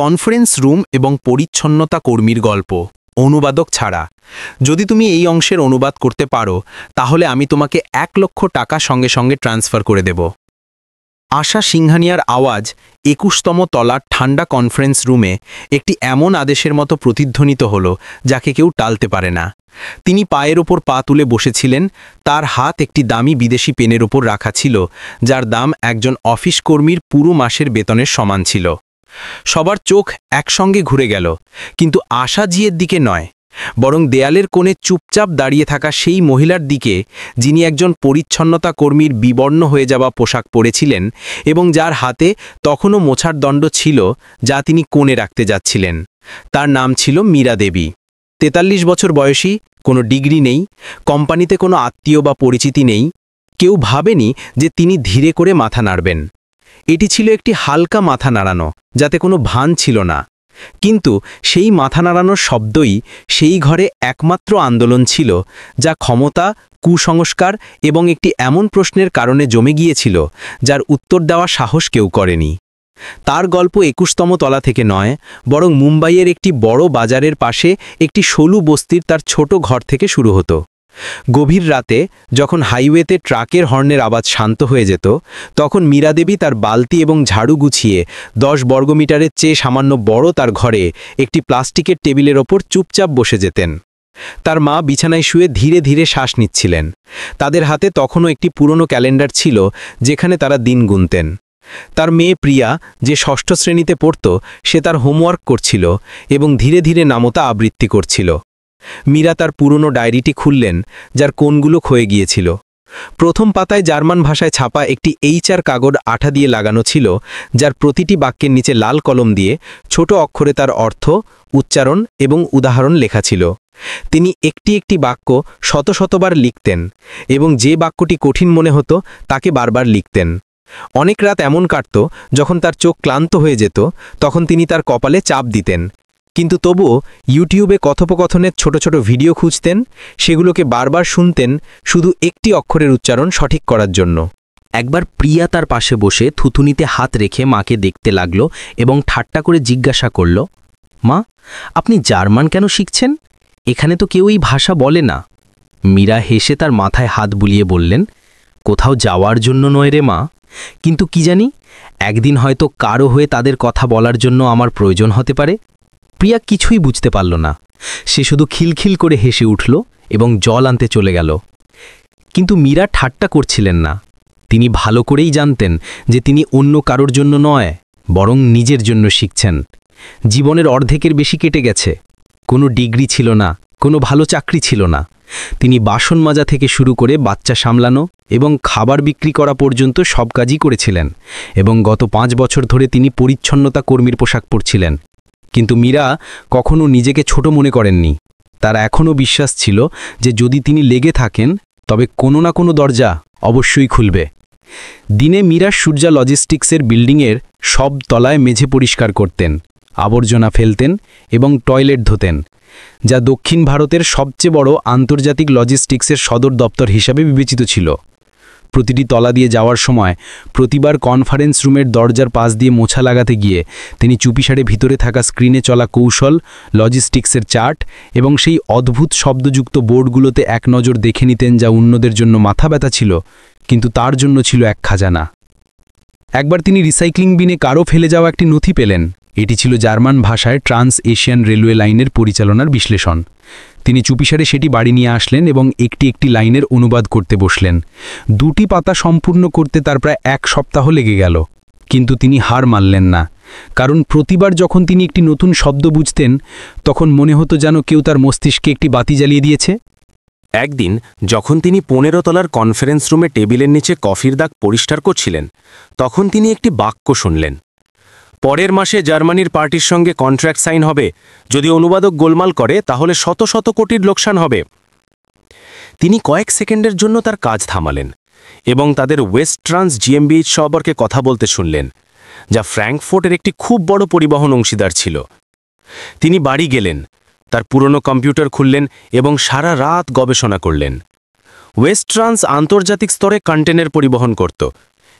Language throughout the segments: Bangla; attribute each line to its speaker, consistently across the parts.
Speaker 1: কনফারেন্স রুম এবং পরিচ্ছন্নতা কর্মীর গল্প অনুবাদক ছাড়া। যদি তুমি এই অংশের অনুবাদ করতে পারো তাহলে আমি তোমাকে 1,00,000 টাকা সঙ্গে সঙ্গে ট্রান্সফার করে দেব। আশা সিংহানিয়ার আওয়াজ 21তম তলার ঠান্ডা কনফারেন্স রুমে একটি এমন আদেশের মতো প্রতিধ্বনিত হল যাকে কেউ টালতে পারে না। তিনি পায়ের ওপর পা তুলে বসেছিলেন, তার হাত একটি দামি বিদেশি পেনের ওপর রাখা ছিল যার দাম একজন অফিস কর্মীর পুরো মাসের বেতনের সমান ছিল। সবার চোখ একসঙ্গে ঘুরে গেল, কিন্তু আশা জিয়ের দিকে নয়, বরং দেয়ালের কোণে চুপচাপ দাঁড়িয়ে থাকা সেই মহিলার দিকে যিনি একজন পরিচ্ছন্নতা কর্মীর বিবর্ণ হয়ে যাওয়া পোশাক পরেছিলেন এবং যার হাতে তখনও মোছার দণ্ড ছিল যা তিনি কোণে রাখতে যাচ্ছিলেন। তার নাম ছিল মীরা দেবী। 43 বছর বয়সী, কোনো ডিগ্রি নেই, কোম্পানিতে কোনো আত্মীয় বা পরিচিতি নেই। কেউ ভাবেনি যে তিনি ধীরে করে মাথা নাড়বেন। এটি ছিল একটি হালকা মাথা নাড়ানো, যাতে কোনো ভান ছিল না, কিন্তু সেই মাথা নাড়ানোর শব্দই সেই ঘরে একমাত্র আন্দোলন ছিল যা ক্ষমতা, কুসংস্কার এবং একটি এমন প্রশ্নের কারণে জমে গিয়েছিল যার উত্তর দেওয়া সাহস কেউ করেনি। তার গল্প 21তম তলা থেকে নয়, বরং মুম্বাইয়ের একটি বড় বাজারের পাশে একটি সলু বস্তির তার ছোট ঘর থেকে শুরু হতো। গভীর রাতে যখন হাইওয়েতে ট্রাকের হর্নের আওয়াজ শান্ত হয়ে যেত, তখন মীরা দেবী তার বালতি এবং ঝাড়ু গুছিয়ে 10 বর্গমিটারের চেয়ে সামান্য বড় তার ঘরে একটি প্লাস্টিকের টেবিলের ওপর চুপচাপ বসে যেতেন। তার মা বিছানায় শুয়ে ধীরে ধীরে শ্বাস নিচ্ছিলেন। তাদের হাতে তখনও একটি পুরনো ক্যালেন্ডার ছিল যেখানে তারা দিন গুনতেন। তার মেয়ে প্রিয়া, যে 6ষ্ঠ শ্রেণীতে পড়ত, সে তার হোমওয়ার্ক করছিল এবং ধীরে ধীরে নামতা আবৃত্তি করছিল। মীরা তার পুরনো ডায়েরিটি খুললেন, যার কোণগুলো ক্ষয়ে গিয়েছিল। প্রথম পাতায় জার্মান ভাষায় ছাপা একটি HR কাগজ আঠা দিয়ে লাগানো ছিল, যার প্রতিটি বাক্যের নিচে লাল কলম দিয়ে ছোট অক্ষরে তার অর্থ, উচ্চারণ এবং উদাহরণ লেখা ছিল। তিনি একটি একটি বাক্য শত শতবার লিখতেন এবং যে বাক্যটি কঠিন মনে হতো তাকে বারবার লিখতেন। অনেক রাত এমন কাটত যখন তার চোখ ক্লান্ত হয়ে যেত, তখন তিনি তার কপালে চাপ দিতেন, কিন্তু তবুও ইউটিউবে কথোপকথনের ছোট ছোট ভিডিও খুঁজতেন, সেগুলোকে বারবার শুনতেন শুধু একটি অক্ষরের উচ্চারণ সঠিক করার জন্য। একবার প্রিয়া তার পাশে বসে থুথুনিতে হাত রেখে মাকে দেখতে লাগল এবং ঠাট্টা করে জিজ্ঞাসা করল, মা, আপনি জার্মান কেন শিখছেন? এখানে তো কেউ এই ভাষা বলে না। মীরা হেসে তার মাথায় হাত বুলিয়ে বললেন, কোথাও যাওয়ার জন্য নয় রে মা, কিন্তু কি জানি, একদিন হয়তো কারো হয়ে তাদের কথা বলার জন্য আমার প্রয়োজন হতে পারে। প্রিয়া কিছুই বুঝতে পারল না। সে শুধু খিলখিল করে হেসে উঠল এবং জল আনতে চলে গেল। কিন্তু মীরা ঠাট্টা করছিলেন না। তিনি ভালো করেই জানতেন যে তিনি অন্য কারোর জন্য নয়, বরং নিজের জন্য শিখছেন। জীবনের অর্ধেকের বেশি কেটে গেছে। কোনো ডিগ্রি ছিল না, কোনো ভালো চাকরি ছিল না। তিনি বাসন মাজা থেকে শুরু করে বাচ্চা সামলানো এবং খাবার বিক্রি করা পর্যন্ত সব কাজই করেছিলেন, এবং গত 5 বছর ধরে তিনি পরিচ্ছন্নতা কর্মীর পোশাক পরছিলেন। কিন্তু মীরা কখনো নিজেকে ছোট মনে করেননি। তার এখনও বিশ্বাস ছিল যে যদি তিনি লেগে থাকেন তবে কোনো না কোনো দরজা অবশ্যই খুলবে। দিনে মীরা সূর্যা লজিস্টিক্সের বিল্ডিংয়ের সব তলায় মেঝে পরিষ্কার করতেন, আবর্জনা ফেলতেন এবং টয়লেট ধোতেন, যা দক্ষিণ ভারতের সবচেয়ে বড় আন্তর্জাতিক লজিস্টিক্সের সদর দপ্তর হিসাবে বিবেচিত ছিল। প্রতিটি তলা দিয়ে যাওয়ার সময় প্রতিবার কনফারেন্স রুমের দরজার পাশ দিয়ে মোছা লাগাতে গিয়ে তিনি চুপিসারে ভিতরে থাকা স্ক্রিনে চলা কৌশল, লজিস্টিক্সের চার্ট এবং সেই অদ্ভুত শব্দযুক্ত বোর্ডগুলোতে এক নজর দেখে নিতেন, যা অন্যদের জন্য মাথা ব্যথা ছিল, কিন্তু তার জন্য ছিল এক খাজানা। একবার তিনি রিসাইক্লিং বিনে কারো ফেলে যাওয়া একটি নথি পেলেন। এটি ছিল জার্মান ভাষায় ট্রান্স এশিয়ান রেলওয়ে লাইনের পরিচালনার বিশ্লেষণ। তিনি চুপিসারে সেটি বাড়ি নিয়ে আসলেন এবং একটি একটি লাইনের অনুবাদ করতে বসলেন। 2টি পাতা সম্পূর্ণ করতে তার প্রায় 1 সপ্তাহ লেগে গেল, কিন্তু তিনি হার মানলেন না, কারণ প্রতিবার যখন তিনি একটি নতুন শব্দ বুঝতেন তখন মনে হতো যেন কেউ তার মস্তিষ্কে একটি বাতি জ্বালিয়ে দিয়েছে।
Speaker 2: একদিন যখন তিনি 15 তলার কনফারেন্স রুমে টেবিলের নিচে কফির দাগ পরিষ্কার করছিলেন, তখন তিনি একটি বাক্য শুনলেন, পরের মাসে জার্মানির পার্টির সঙ্গে কন্ট্রাক্ট সাইন হবে। যদি অনুবাদক গোলমাল করে তাহলে শত শত কোটির লোকসান হবে। তিনি কয়েক সেকেন্ডের জন্য তার কাজ থামালেন এবং তাদের ওয়েস্ট ট্রান্স জিএমবিএইচ সম্পর্কে কথা বলতে শুনলেন, যা ফ্র্যাঙ্কফোর্টের একটি খুব বড় পরিবহন অংশীদার ছিল। তিনি বাড়ি গেলেন, তার পুরনো কম্পিউটার খুললেন এবং সারা রাত গবেষণা করলেন। ওয়েস্ট ট্রান্স আন্তর্জাতিক স্তরে কন্টেনার পরিবহন করত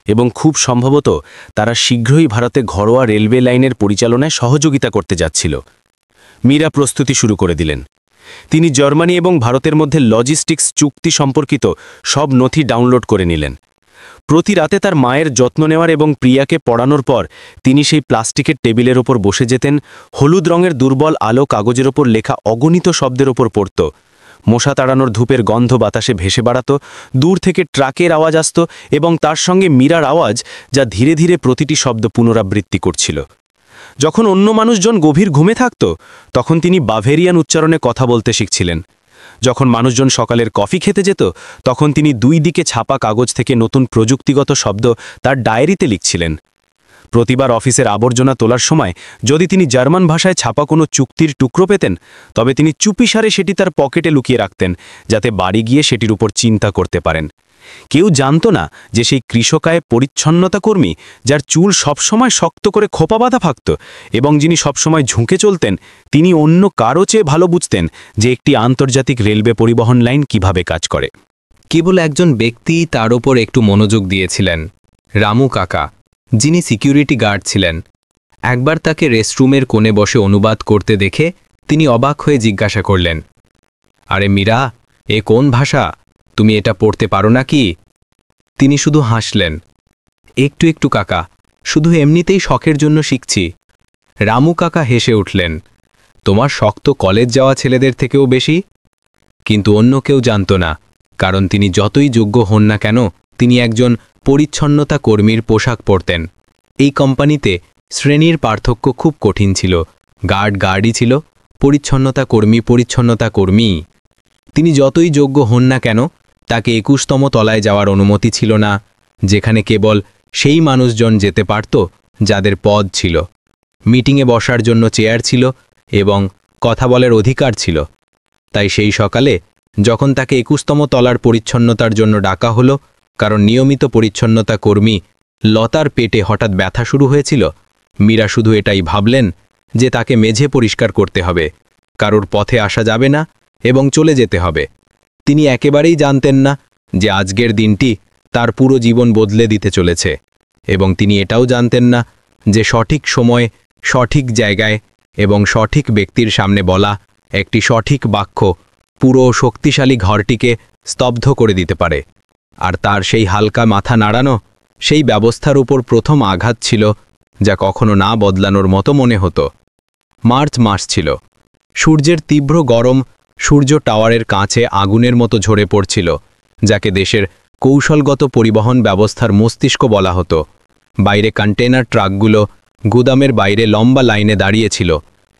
Speaker 2: এবং খুব সম্ভবত তারা শীঘ্রই ভারতে ঘরোয়া রেলওয়ে লাইনের পরিচালনায় সহযোগিতা করতে যাচ্ছিল। মীরা প্রস্তুতি শুরু করে দিলেন। তিনি জার্মানি এবং ভারতের মধ্যে লজিস্টিক্স চুক্তি সম্পর্কিত সব নথি ডাউনলোড করে নিলেন। প্রতি রাতে তার মায়ের যত্ন নেওয়ার এবং প্রিয়াকে পড়ানোর পর তিনি সেই প্লাস্টিকের টেবিলের ওপর বসে যেতেন। হলুদ রঙের দুর্বল আলো কাগজের ওপর লেখা অগণিত শব্দের ওপর পড়ত। মশা তাড়ানোর ধূপের গন্ধ বাতাসে ভেসে বেড়াত। দূর থেকে ট্রাকের আওয়াজ আসত এবং তার সঙ্গে মীরার আওয়াজ, যা ধীরে ধীরে প্রতিটি শব্দ পুনরাবৃত্তি করছিল। যখন অন্য মানুষজন গভীর ঘুমে থাকত, তখন তিনি বাভেরিয়ান উচ্চারণে কথা বলতে শিখছিলেন। যখন মানুষজন সকালের কফি খেতে যেত, তখন তিনি দুই দিকে ছাপা কাগজ থেকে নতুন প্রযুক্তিগত শব্দ তার ডায়েরিতে লিখছিলেন। প্রতিবার অফিসের আবর্জনা তোলার সময় যদি তিনি জার্মান ভাষায় ছাপা কোনো চুক্তির টুকরো পেতেন, তবে তিনি চুপিসারে সেটি তার পকেটে লুকিয়ে রাখতেন, যাতে বাড়ি গিয়ে সেটির উপর চিন্তা করতে পারেন। কেউ জানত না যে সেই কৃষকায় পরিচ্ছন্নতা কর্মী, যার চুল সবসময় শক্ত করে খোপা বাঁধা থাকত এবং যিনি সবসময় ঝুঁকে চলতেন, তিনি অন্য কারো চেয়ে ভালো বুঝতেন যে একটি আন্তর্জাতিক রেলওয়ে পরিবহন লাইন কিভাবে কাজ করে।
Speaker 1: কেবল একজন ব্যক্তি তার ওপর একটু মনোযোগ দিয়েছিলেন, রামু কাকা, যিনি সিকিউরিটি গার্ড ছিলেন। একবার তাকে রেস্টরুমের কোণে বসে অনুবাদ করতে দেখে তিনি অবাক হয়ে জিজ্ঞাসা করলেন, আরে মীরা, এ কোন ভাষা? তুমি এটা পড়তে পারো নাকি? তিনি শুধু হাসলেন, একটু একটু কাকা, শুধু এমনিতেই শখের জন্য শিখছি। রামু কাকা হেসে উঠলেন, তোমার শখ তো কলেজ যাওয়া ছেলেদের থেকেও বেশি। কিন্তু অন্য কেউ জানত না, কারণ তিনি যতই যোগ্য হন না কেন, তিনি একজন পরিচ্ছন্নতা কর্মীর পোশাক পরতেন। এই কোম্পানিতে শ্রেণীর পার্থক্য খুব কঠিন ছিল। গার্ড গার্ডই ছিল, পরিচ্ছন্নতা কর্মী। তিনি যতই যোগ্য হন না কেন, তাকে ২১তম তলায় যাওয়ার অনুমতি ছিল না, যেখানে কেবল সেই মানুষজন যেতে পারত যাদের পদ ছিল, মিটিংয়ে বসার জন্য চেয়ার ছিল এবং কথা বলার অধিকার ছিল। তাই সেই সকালে যখন তাকে ২১তম তলার পরিচ্ছন্নতার জন্য ডাকা হলো, কারণ নিয়মিত পরিচ্ছন্নতা কর্মী লতার পেটে হঠাৎ ব্যথা শুরু হয়েছিল, মীরা শুধু এটাই ভাবলেন যে তাকে মেঝে পরিষ্কার করতে হবে, কারোর পথে আসা যাবে না এবং চলে যেতে হবে। তিনি একেবারেই জানতেন না যে আজকের দিনটি তার পুরো জীবন বদলে দিতে চলেছে, এবং তিনি এটাও জানতেন না যে সঠিক সময়, সঠিক জায়গায় এবং সঠিক ব্যক্তির সামনে বলা একটি সঠিক বাক্য পুরো শক্তিশালী ঘরটিকে স্তব্ধ করে দিতে পারে। আর তার সেই হালকা মাথা নাড়ানো, সেই ব্যবস্থার উপর প্রথম আঘাত ছিল, যা কখনো না বদলানোর মতো মনে হতো। মার্চ মাস ছিল। সূর্যের তীব্র গরম সূর্য টাওয়ারের কাছে আগুনের মতো ঝরে পড়ছিল, যাকে দেশের কৌশলগত পরিবহন ব্যবস্থার মস্তিষ্ক বলা হতো। বাইরে কন্টেনার ট্রাকগুলো গুদামের বাইরে লম্বা লাইনে দাঁড়িয়েছিল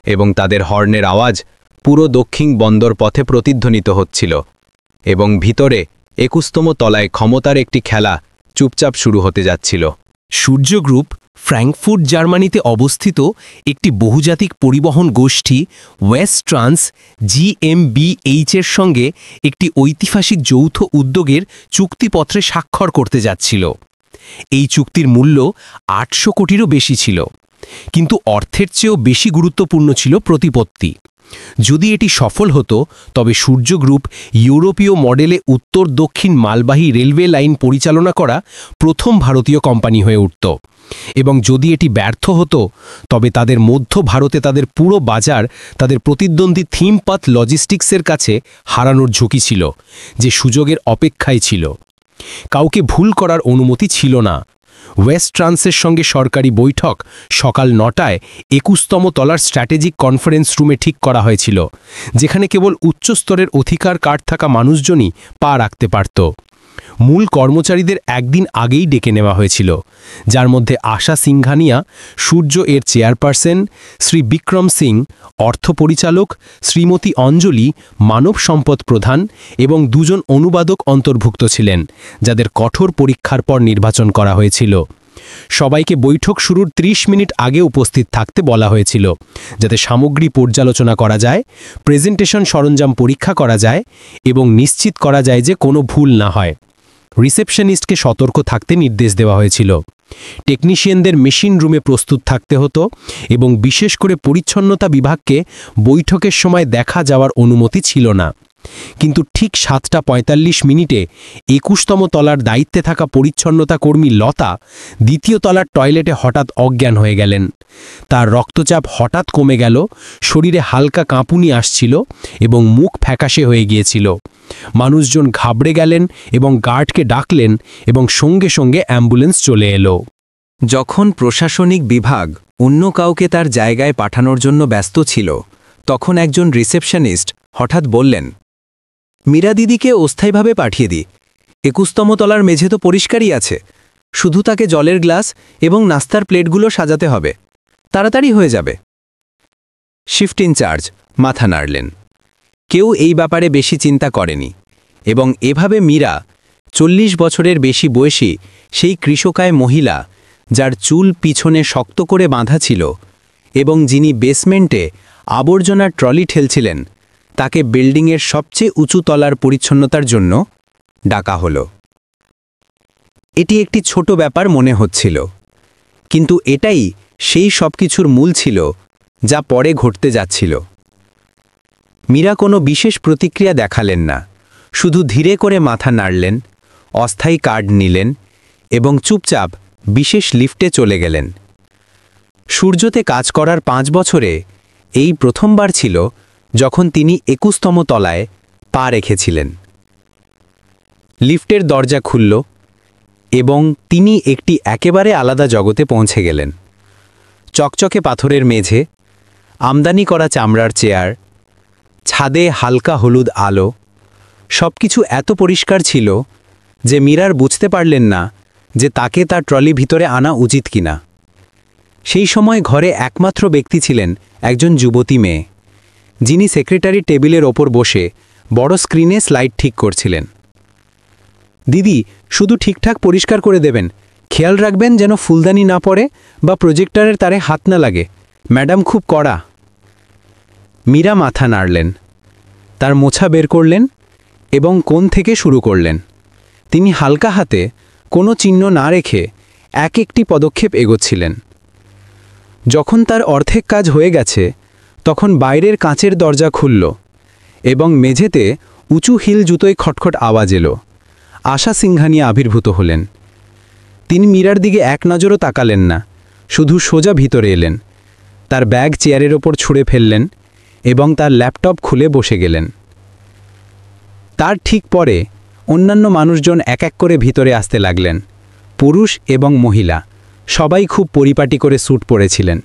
Speaker 1: এবং তাদের হর্নের আওয়াজ পুরো দক্ষিণ বন্দর পথে প্রতিধ্বনিত হচ্ছিল। এবং ভিতরে ২১তম তলায় ক্ষমতার একটি খেলা চুপচাপ শুরু হতে যাচ্ছিল।
Speaker 3: সূর্য গ্রুপ ফ্র্যাঙ্কফুর্ট জার্মানিতে অবস্থিত একটি বহুজাতিক পরিবহন গোষ্ঠী ওয়েস্ট ট্রান্স GmbH এর সঙ্গে একটি ঐতিহাসিক যৌথ উদ্যোগের চুক্তিপত্রে স্বাক্ষর করতে যাচ্ছিল। এই চুক্তির মূল্য ৮০০ কোটিরও বেশি ছিল, কিন্তু অর্থের চেয়েও বেশি গুরুত্বপূর্ণ ছিল প্রতিপত্তি। যদি এটি সফল হতো, তবে সূর্য গ্রুপ ইউরোপীয় মডেলে উত্তর দক্ষিণ মালবাহী রেলওয়ে লাইন পরিচালনা করা প্রথম ভারতীয় কোম্পানি হয়ে উঠত, এবং যদি এটি ব্যর্থ হতো, তবে তাদের মধ্য ভারতে তাদের পুরো বাজার তাদের প্রতিদ্বন্দ্বী থিমপাথ লজিস্টিক্সের কাছে হারানোর ঝুঁকি ছিল, যে সুযোগের অপেক্ষায় ছিল। কাউকে ভুল করার অনুমতি ছিল না। ওয়েস্ট ট্রান্সের সঙ্গে সরকারি বৈঠক সকাল ৯টায় ২১তম তলার স্ট্র্যাটেজিক কনফারেন্স রুমে ঠিক করা হয়েছিল, যেখানে কেবল উচ্চস্তরের অধিকার কার্ড থাকা মানুষজনই পা রাখতে পারত। মূল কর্মচারীদের একদিন আগেই ডেকে নেওয়া হয়েছিল, যার মধ্যে আশা সিংঘানিয়া, সূর্য এর চেয়ারপারসন, শ্রী বিক্রম সিং, অর্থ পরিচালক, শ্রীমতী অঞ্জলি, মানব সম্পদ প্রধান এবং ২জন অনুবাদক অন্তর্ভুক্ত ছিলেন, যাদের কঠোর পরীক্ষার পর নির্বাচন করা হয়েছিল। সবাইকে বৈঠক শুরুর ৩০ মিনিট আগে উপস্থিত থাকতে বলা হয়েছিল, যাতে সামগ্রী পর্যালোচনা করা যায়, প্রেজেন্টেশন সরঞ্জাম পরীক্ষা করা যায় এবং নিশ্চিত করা যায় যে কোনো ভুল না হয়। রিসেপশনিস্টকে সতর্ক থাকতে নির্দেশ দেওয়া হয়েছিল। টেকনিশিয়ানদের মেশিন রুমে প্রস্তুত থাকতে হতো এবং বিশেষ করে পরিচ্ছন্নতা বিভাগকে বৈঠকের সময় দেখা যাওয়ার অনুমতি ছিল না। কিন্তু ঠিক 7:45 21তম তলার দায়িত্বে থাকা পরিচ্ছন্নতা কর্মী লতা দ্বিতীয় তলার টয়লেটে হঠাৎ অজ্ঞান হয়ে গেলেন। তার রক্তচাপ হঠাৎ কমে গেল, শরীরে হালকা কাঁপুনি আসছিল এবং মুখ ফ্যাকাশে হয়ে গিয়েছিল। মানুষজন ঘাবড়ে গেলেন এবং গার্ডকে ডাকলেন এবং সঙ্গে সঙ্গে অ্যাম্বুলেন্স চলে এলো।
Speaker 1: যখন প্রশাসনিক বিভাগ অন্য কাউকে তার জায়গায় পাঠানোর জন্য ব্যস্ত ছিল, তখন একজন রিসেপশনিস্ট হঠাৎ বললেন, মীরা দিদিকে অস্থায়ীভাবে পাঠিয়ে দিই। 21তম তলার মেঝে তো পরিষ্কারই আছে, শুধু তাকে জলের গ্লাস এবং নাস্তার প্লেটগুলো সাজাতে হবে, তাড়াতাড়ি হয়ে যাবে। শিফট ইনচার্জ মাথা নাড়লেন। কেউ এই ব্যাপারে বেশি চিন্তা করেনি এবং এভাবে মীরা 40 বছরের বেশি বয়সী সেই কৃষকায় মহিলা, যার চুল পিছনে শক্ত করে বাঁধা ছিল এবং যিনি বেসমেন্টে আবর্জনার ট্রলি ঠেলছিলেন, তাকে বিল্ডিংয়ের সবচেয়ে উঁচু তলার পরিচ্ছন্নতার জন্য ডাকা হলো। এটি একটি ছোট ব্যাপার মনে হচ্ছিল, কিন্তু এটাই সেই সব কিছুর মূল ছিল যা পরে ঘটতে যাচ্ছিল। মীরা কোনো বিশেষ প্রতিক্রিয়া দেখালেন না, শুধু ধীরে করে মাথা নাড়লেন, অস্থায়ী কার্ড নিলেন এবং চুপচাপ বিশেষ লিফটে চলে গেলেন। সূর্যতে কাজ করার 5 বছরে এই প্রথমবার ছিল যখন তিনি 21তম তলায় পা রেখেছিলেন। লিফটের দরজা খুলল এবং তিনি একটি একেবারে আলাদা জগতে পৌঁছে গেলেন। চকচকে পাথরের মেঝে, আমদানি করা চামড়ার চেয়ার, ছাদে হালকা হলুদ আলো, সবকিছু এত পরিষ্কার ছিল যে মীরার বুঝতে পারলেন না যে তাকে তার ট্রলি ভিতরে আনা উচিত কিনা। সেই সময় ঘরে একমাত্র ব্যক্তি ছিলেন একজন যুবতী মেয়ে, যিনি সেক্রেটারি টেবিলের ওপর বসে বড় স্ক্রিনে স্লাইড ঠিক করছিলেন। দিদি, শুধু ঠিকঠাক পরিষ্কার করে দেবেন, খেয়াল রাখবেন যেন ফুলদানি না পড়ে বা প্রজেক্টরের তারে হাত না লাগে, ম্যাডাম খুব কড়া। মীরা মাথা নাড়লেন, তার মোছা বের করলেন এবং কোণ থেকে শুরু করলেন। তিনি হালকা হাতে কোনো চিহ্ন না রেখে এক একটি পদক্ষেপ এগোচ্ছিলেন। যখন তার অর্ধেক কাজ হয়ে গেছে, তখন বাইরের কাঁচের দরজা খুলল এবং মেঝেতে উঁচু হিল জুতোয় খটখট আওয়াজ এলো। আশা সিংহানিয়া আবির্ভূত হলেন। তিনি মীরার দিকে এক নজরও তাকালেন না, শুধু সোজা ভিতরে এলেন, তার ব্যাগ চেয়ারের ওপর ছুঁড়ে ফেললেন এবং তার ল্যাপটপ খুলে বসে গেলেন। তার ঠিক পরে অন্যান্য মানুষজন এক এক করে ভিতরে আসতে লাগলেন। পুরুষ এবং মহিলা সবাই খুব পরিপাটি করে স্যুট পরেছিলেন।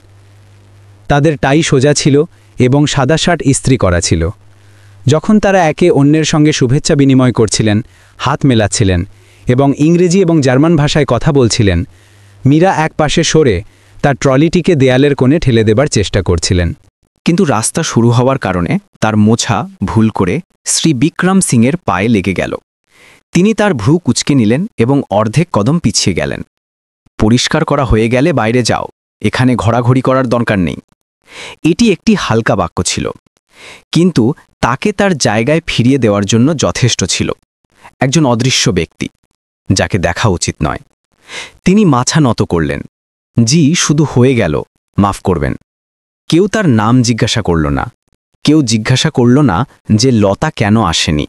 Speaker 1: তাদের টাই সোজা ছিল এবং সাদা শার্ট ইস্ত্রি করা ছিল। যখন তারা একে অন্যের সঙ্গে শুভেচ্ছা বিনিময় করছিলেন, হাত মেলাচ্ছিলেন এবং ইংরেজি এবং জার্মান ভাষায় কথা বলছিলেন, মীরা এক পাশে সরে তার ট্রলিটিকে দেয়ালের কোণে ঠেলে দেবার চেষ্টা করছিলেন।
Speaker 4: কিন্তু রাস্তা শুরু হওয়ার কারণে তার মোছা ভুল করে শ্রী বিক্রম সিংয়ের পায়ে লেগে গেল। তিনি তার ভ্রু কুঁচকে নিলেন এবং অর্ধেক কদম পিছিয়ে গেলেন। পরিষ্কার করা হয়ে গেলে বাইরে যাও, এখানে ঘোরাঘুরি করার দরকার নেই। এটি একটি হালকা বাক্য ছিল, কিন্তু তাকে তার জায়গায় ফিরিয়ে দেওয়ার জন্য যথেষ্ট ছিল। একজন অদৃশ্য ব্যক্তি, যাকে দেখা উচিত নয়। তিনি মাথা নত করলেন। জি, শুধু হয়ে গেল, মাফ করবেন। কেউ তার নাম জিজ্ঞাসা করল না, কেউ জিজ্ঞাসা করল না যে লতা কেন আসেনি।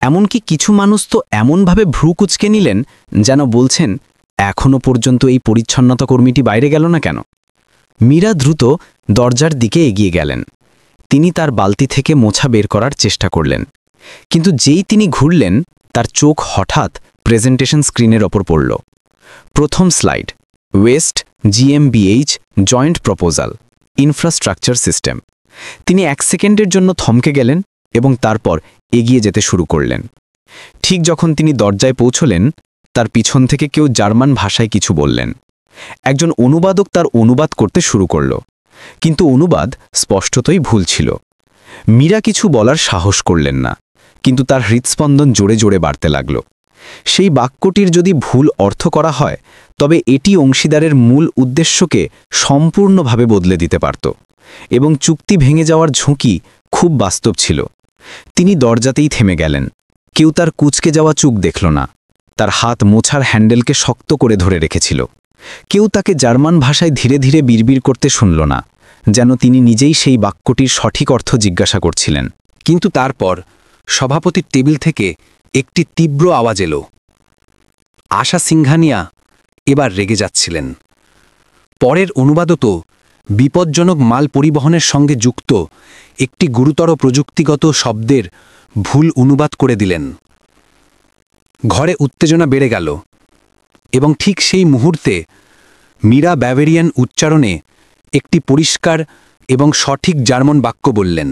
Speaker 4: এমনকি কিছু মানুষ তো এমনভাবে ভ্রু কুঁচকে নিলেন যেন বলছেন, এখনও পর্যন্ত এই পরিচ্ছন্নতা কর্মীটি বাইরে গেল না কেন। মীরা দ্রুত দরজার দিকে এগিয়ে গেলেন। তিনি তার বালতি থেকে মোছা বের করার চেষ্টা করলেন, কিন্তু যেই তিনি ঘুরলেন, তার চোখ হঠাৎ প্রেজেন্টেশন স্ক্রিনের ওপর পড়ল। প্রথম slide, West GmbH joint proposal infrastructure system. তিনি 1 সেকেন্ডের জন্য থমকে গেলেন এবং তারপর এগিয়ে যেতে শুরু করলেন। ঠিক যখন তিনি দরজায় পৌঁছলেন, তার পিছন থেকে কেউ জার্মান ভাষায় কিছু বললেন। একজন অনুবাদক তার অনুবাদ করতে শুরু করল, কিন্তু অনুবাদ স্পষ্টতই ভুল ছিল। মীরা কিছু বলার সাহস করলেন না, কিন্তু তার হৃৎস্পন্দন জোরে জোরে বাড়তে লাগল। সেই বাক্যটির যদি ভুল অর্থ করা হয়, তবে এটি অংশীদারের মূল উদ্দেশ্যকে সম্পূর্ণভাবে বদলে দিতে পারত এবং চুক্তি ভেঙে যাওয়ার ঝুঁকি খুব বাস্তব ছিল। তিনি দরজাতেই থেমে গেলেন। কেউ তার কুঁচকে যাওয়া চোখ দেখল না, তার হাত মোছার হ্যান্ডেলকে শক্ত করে ধরে রেখেছিল। কেউ তাকে জার্মান ভাষায় ধীরে ধীরে বিড়বিড় করতে শুনল না, যেন তিনি নিজেই সেই বাক্যটির সঠিক অর্থ জিজ্ঞাসা করছিলেন। কিন্তু তারপর
Speaker 5: সভাপতির টেবিল থেকে একটি তীব্র আওয়াজ এলো। আশা সিংঘানিয়া এবার রেগে যাচ্ছিলেন। পরের অনুবাদও তো বিপজ্জনক মাল পরিবহনের সঙ্গে যুক্ত একটি গুরুতর প্রযুক্তিগত শব্দের ভুল অনুবাদ করে দিলেন। ঘরে উত্তেজনা বেড়ে গেল এবং ঠিক সেই মুহূর্তে মীরা ব্যাভেরিয়ান উচ্চারণে একটি পরিষ্কার এবং সঠিক জার্মান বাক্য বললেন।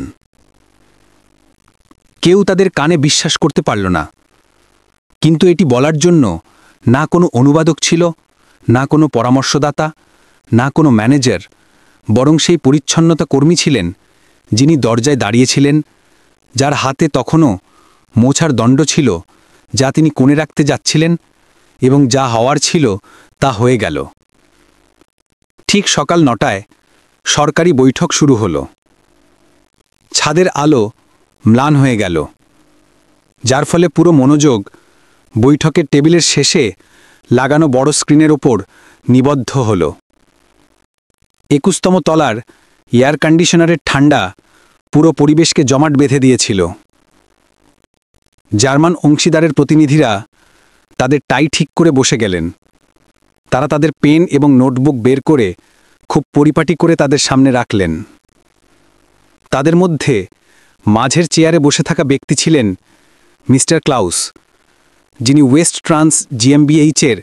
Speaker 5: কেউ তাদের কানে বিশ্বাস করতে পারল না, কিন্তু এটি বলার জন্য না কোনো অনুবাদক ছিল, না কোনো পরামর্শদাতা, না কোনো ম্যানেজার, বরং সেই পরিচ্ছন্নতা কর্মী ছিলেন যিনি দরজায় দাঁড়িয়েছিলেন, যার হাতে তখনও মোছার দণ্ড ছিল, যা তিনি কোণে রাখতে যাচ্ছিলেন, এবং যা হওয়ার ছিল তা হয়ে গেল। ঠিক সকাল 9টায় সরকারি বৈঠক শুরু হলো। ছাদের আলো ম্লান হয়ে গেল, যার ফলে পুরো মনোযোগ বৈঠকের টেবিলের শেষে লাগানো বড় স্ক্রিনের ওপর নিবদ্ধ হল। 21তম তলার এয়ার কন্ডিশনারের ঠান্ডা পুরো পরিবেশকে জমাট বেঁধে দিয়েছিল। জার্মান অংশীদারের প্রতিনিধিরা তাদের টাই ঠিক করে বসে গেলেন। তারা তাদের পেন এবং নোটবুক বের করে খুব পরিপাটি করে তাদের সামনে রাখলেন। তাদের মধ্যে মাঝের চেয়ারে বসে থাকা ব্যক্তি ছিলেন মিস্টার ক্লাউস, যিনি ওয়েস্ট ট্রান্স জিএমবিএইচের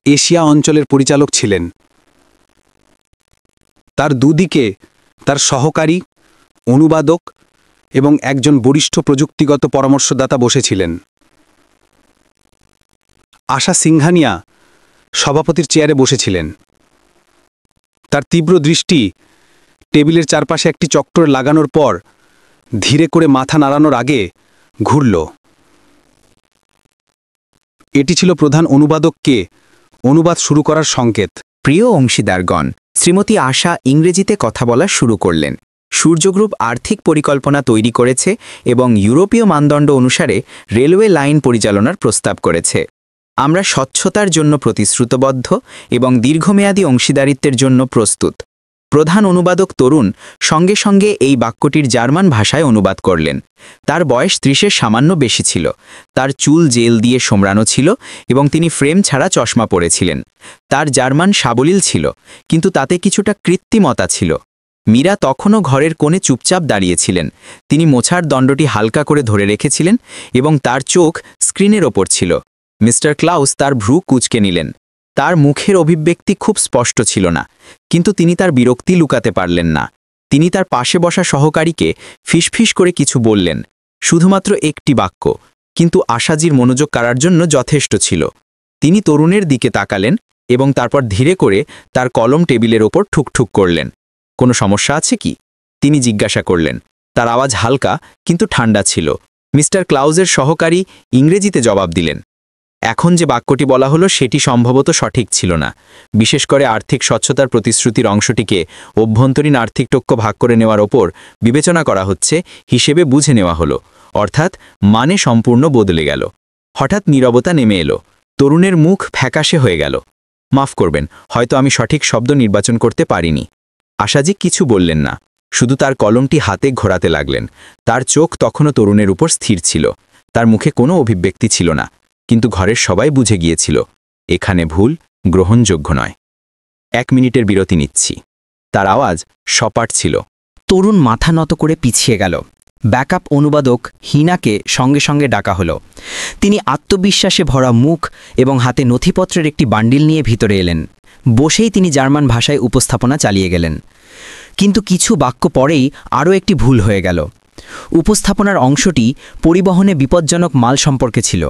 Speaker 5: এশিয়া অঞ্চলের পরিচালক ছিলেন। তার দুদিকে তার সহকারী, অনুবাদক এবং একজন বরিষ্ঠ প্রযুক্তিগত পরামর্শদাতা বসেছিলেন। আশা সিংঘানিয়া সভাপতির চেয়ারে বসেছিলেন। তার তীব্র দৃষ্টি টেবিলের চারপাশে একটি চক্কর লাগানোর পর ধীরে করে মাথা নাড়ানোর আগে ঘুরল। এটি ছিল প্রধান অনুবাদককে অনুবাদ শুরু করার সংকেত।
Speaker 4: প্রিয় অংশীদারগণ, শ্রীমতী আশা ইংরেজিতে কথা বলা শুরু করলেন। সূর্য গ্রুপ আর্থিক পরিকল্পনা তৈরি করেছে এবং ইউরোপীয় মানদণ্ড অনুসারে রেলওয়ে লাইন পরিচালনার প্রস্তাব করেছে। আমরা স্বচ্ছতার জন্য প্রতিশ্রুতবদ্ধ এবং দীর্ঘমেয়াদী অংশীদারিত্বের জন্য প্রস্তুত। প্রধান অনুবাদক তরুণ সঙ্গে সঙ্গে এই বাক্যটির জার্মান ভাষায় অনুবাদ করলেন। তার বয়স 30-এর সামান্য বেশি ছিল। তার চুল জেল দিয়ে সোমরানো ছিল এবং তিনি ফ্রেম ছাড়া চশমা পরেছিলেন। তার জার্মান সাবলীল ছিল, কিন্তু তাতে কিছুটা কৃত্রিমতা ছিল। মীরা তখনও ঘরের কোণে চুপচাপ দাঁড়িয়েছিলেন। তিনি মোছার দণ্ডটি হালকা করে ধরে রেখেছিলেন এবং তার চোখ স্ক্রিনের ওপর ছিল। মিস্টার ক্লাউস তার ভ্রু কুঁচকে নিলেন। তার মুখের অভিব্যক্তি খুব স্পষ্ট ছিল না, কিন্তু তিনি তার বিরক্তি লুকাতে পারলেন না। তিনি তার পাশে বসা সহকারীকে ফিসফিস করে কিছু বললেন, শুধুমাত্র একটি বাক্য, কিন্তু আশাজির মনোযোগ কাড়ার জন্য যথেষ্ট ছিল। তিনি তরুণের দিকে তাকালেন এবং তারপর ধীরে করে তার কলম টেবিলের ওপর ঠুকঠুক করলেন। কোনো সমস্যা আছে কি? তিনি জিজ্ঞাসা করলেন। তার আওয়াজ হালকা কিন্তু ঠান্ডা ছিল। মিস্টার ক্লাউজের সহকারী ইংরেজিতে জবাব দিলেন, এখন যে বাক্যটি বলা হলো সেটি সম্ভবত সঠিক ছিল না। বিশেষ করে আর্থিক স্বচ্ছতার প্রতিশ্রুতির অংশটিকে অভ্যন্তরীণ আর্থিক টক্ষ ভাগ করে নেওয়ার ওপর বিবেচনা করা হচ্ছে হিসেবে বুঝে নেওয়া হলো, অর্থাৎ মানে সম্পূর্ণ বদলে গেল। হঠাৎ নীরবতা নেমে এলো। তরুণের মুখ ফ্যাকাশে হয়ে গেল। মাফ করবেন, হয়তো আমি সঠিক শব্দ নির্বাচন করতে পারিনি। আশাজি কিছু বললেন না, শুধু তার কলমটি হাতে ঘোরাতে লাগলেন। তার চোখ তখনও তরুণের উপর স্থির ছিল। তার মুখে কোনো অভিব্যক্তি ছিল না, কিন্তু ঘরের সবাই বুঝে গিয়েছিল এখানে ভুল গ্রহণযোগ্য নয়। 1 মিনিটের বিরতি নিচ্ছি। তার আওয়াজ সপাট ছিল। তরুণ মাথা নত করে পিছিয়ে গেল। ব্যাকআপ অনুবাদক হিনাকে সঙ্গে সঙ্গে ডাকা হলো। তিনি আত্মবিশ্বাসে ভরা মুখ এবং হাতে নথিপত্রের একটি বান্ডিল নিয়ে ভিতরে এলেন। বসেই তিনি জার্মান ভাষায় উপস্থাপনা চালিয়ে গেলেন। কিন্তু কিছু বাক্য পরেই আরও একটি ভুল হয়ে গেল। উপস্থাপনার অংশটি পরিবহনে বিপজ্জনক মাল সম্পর্কে ছিল।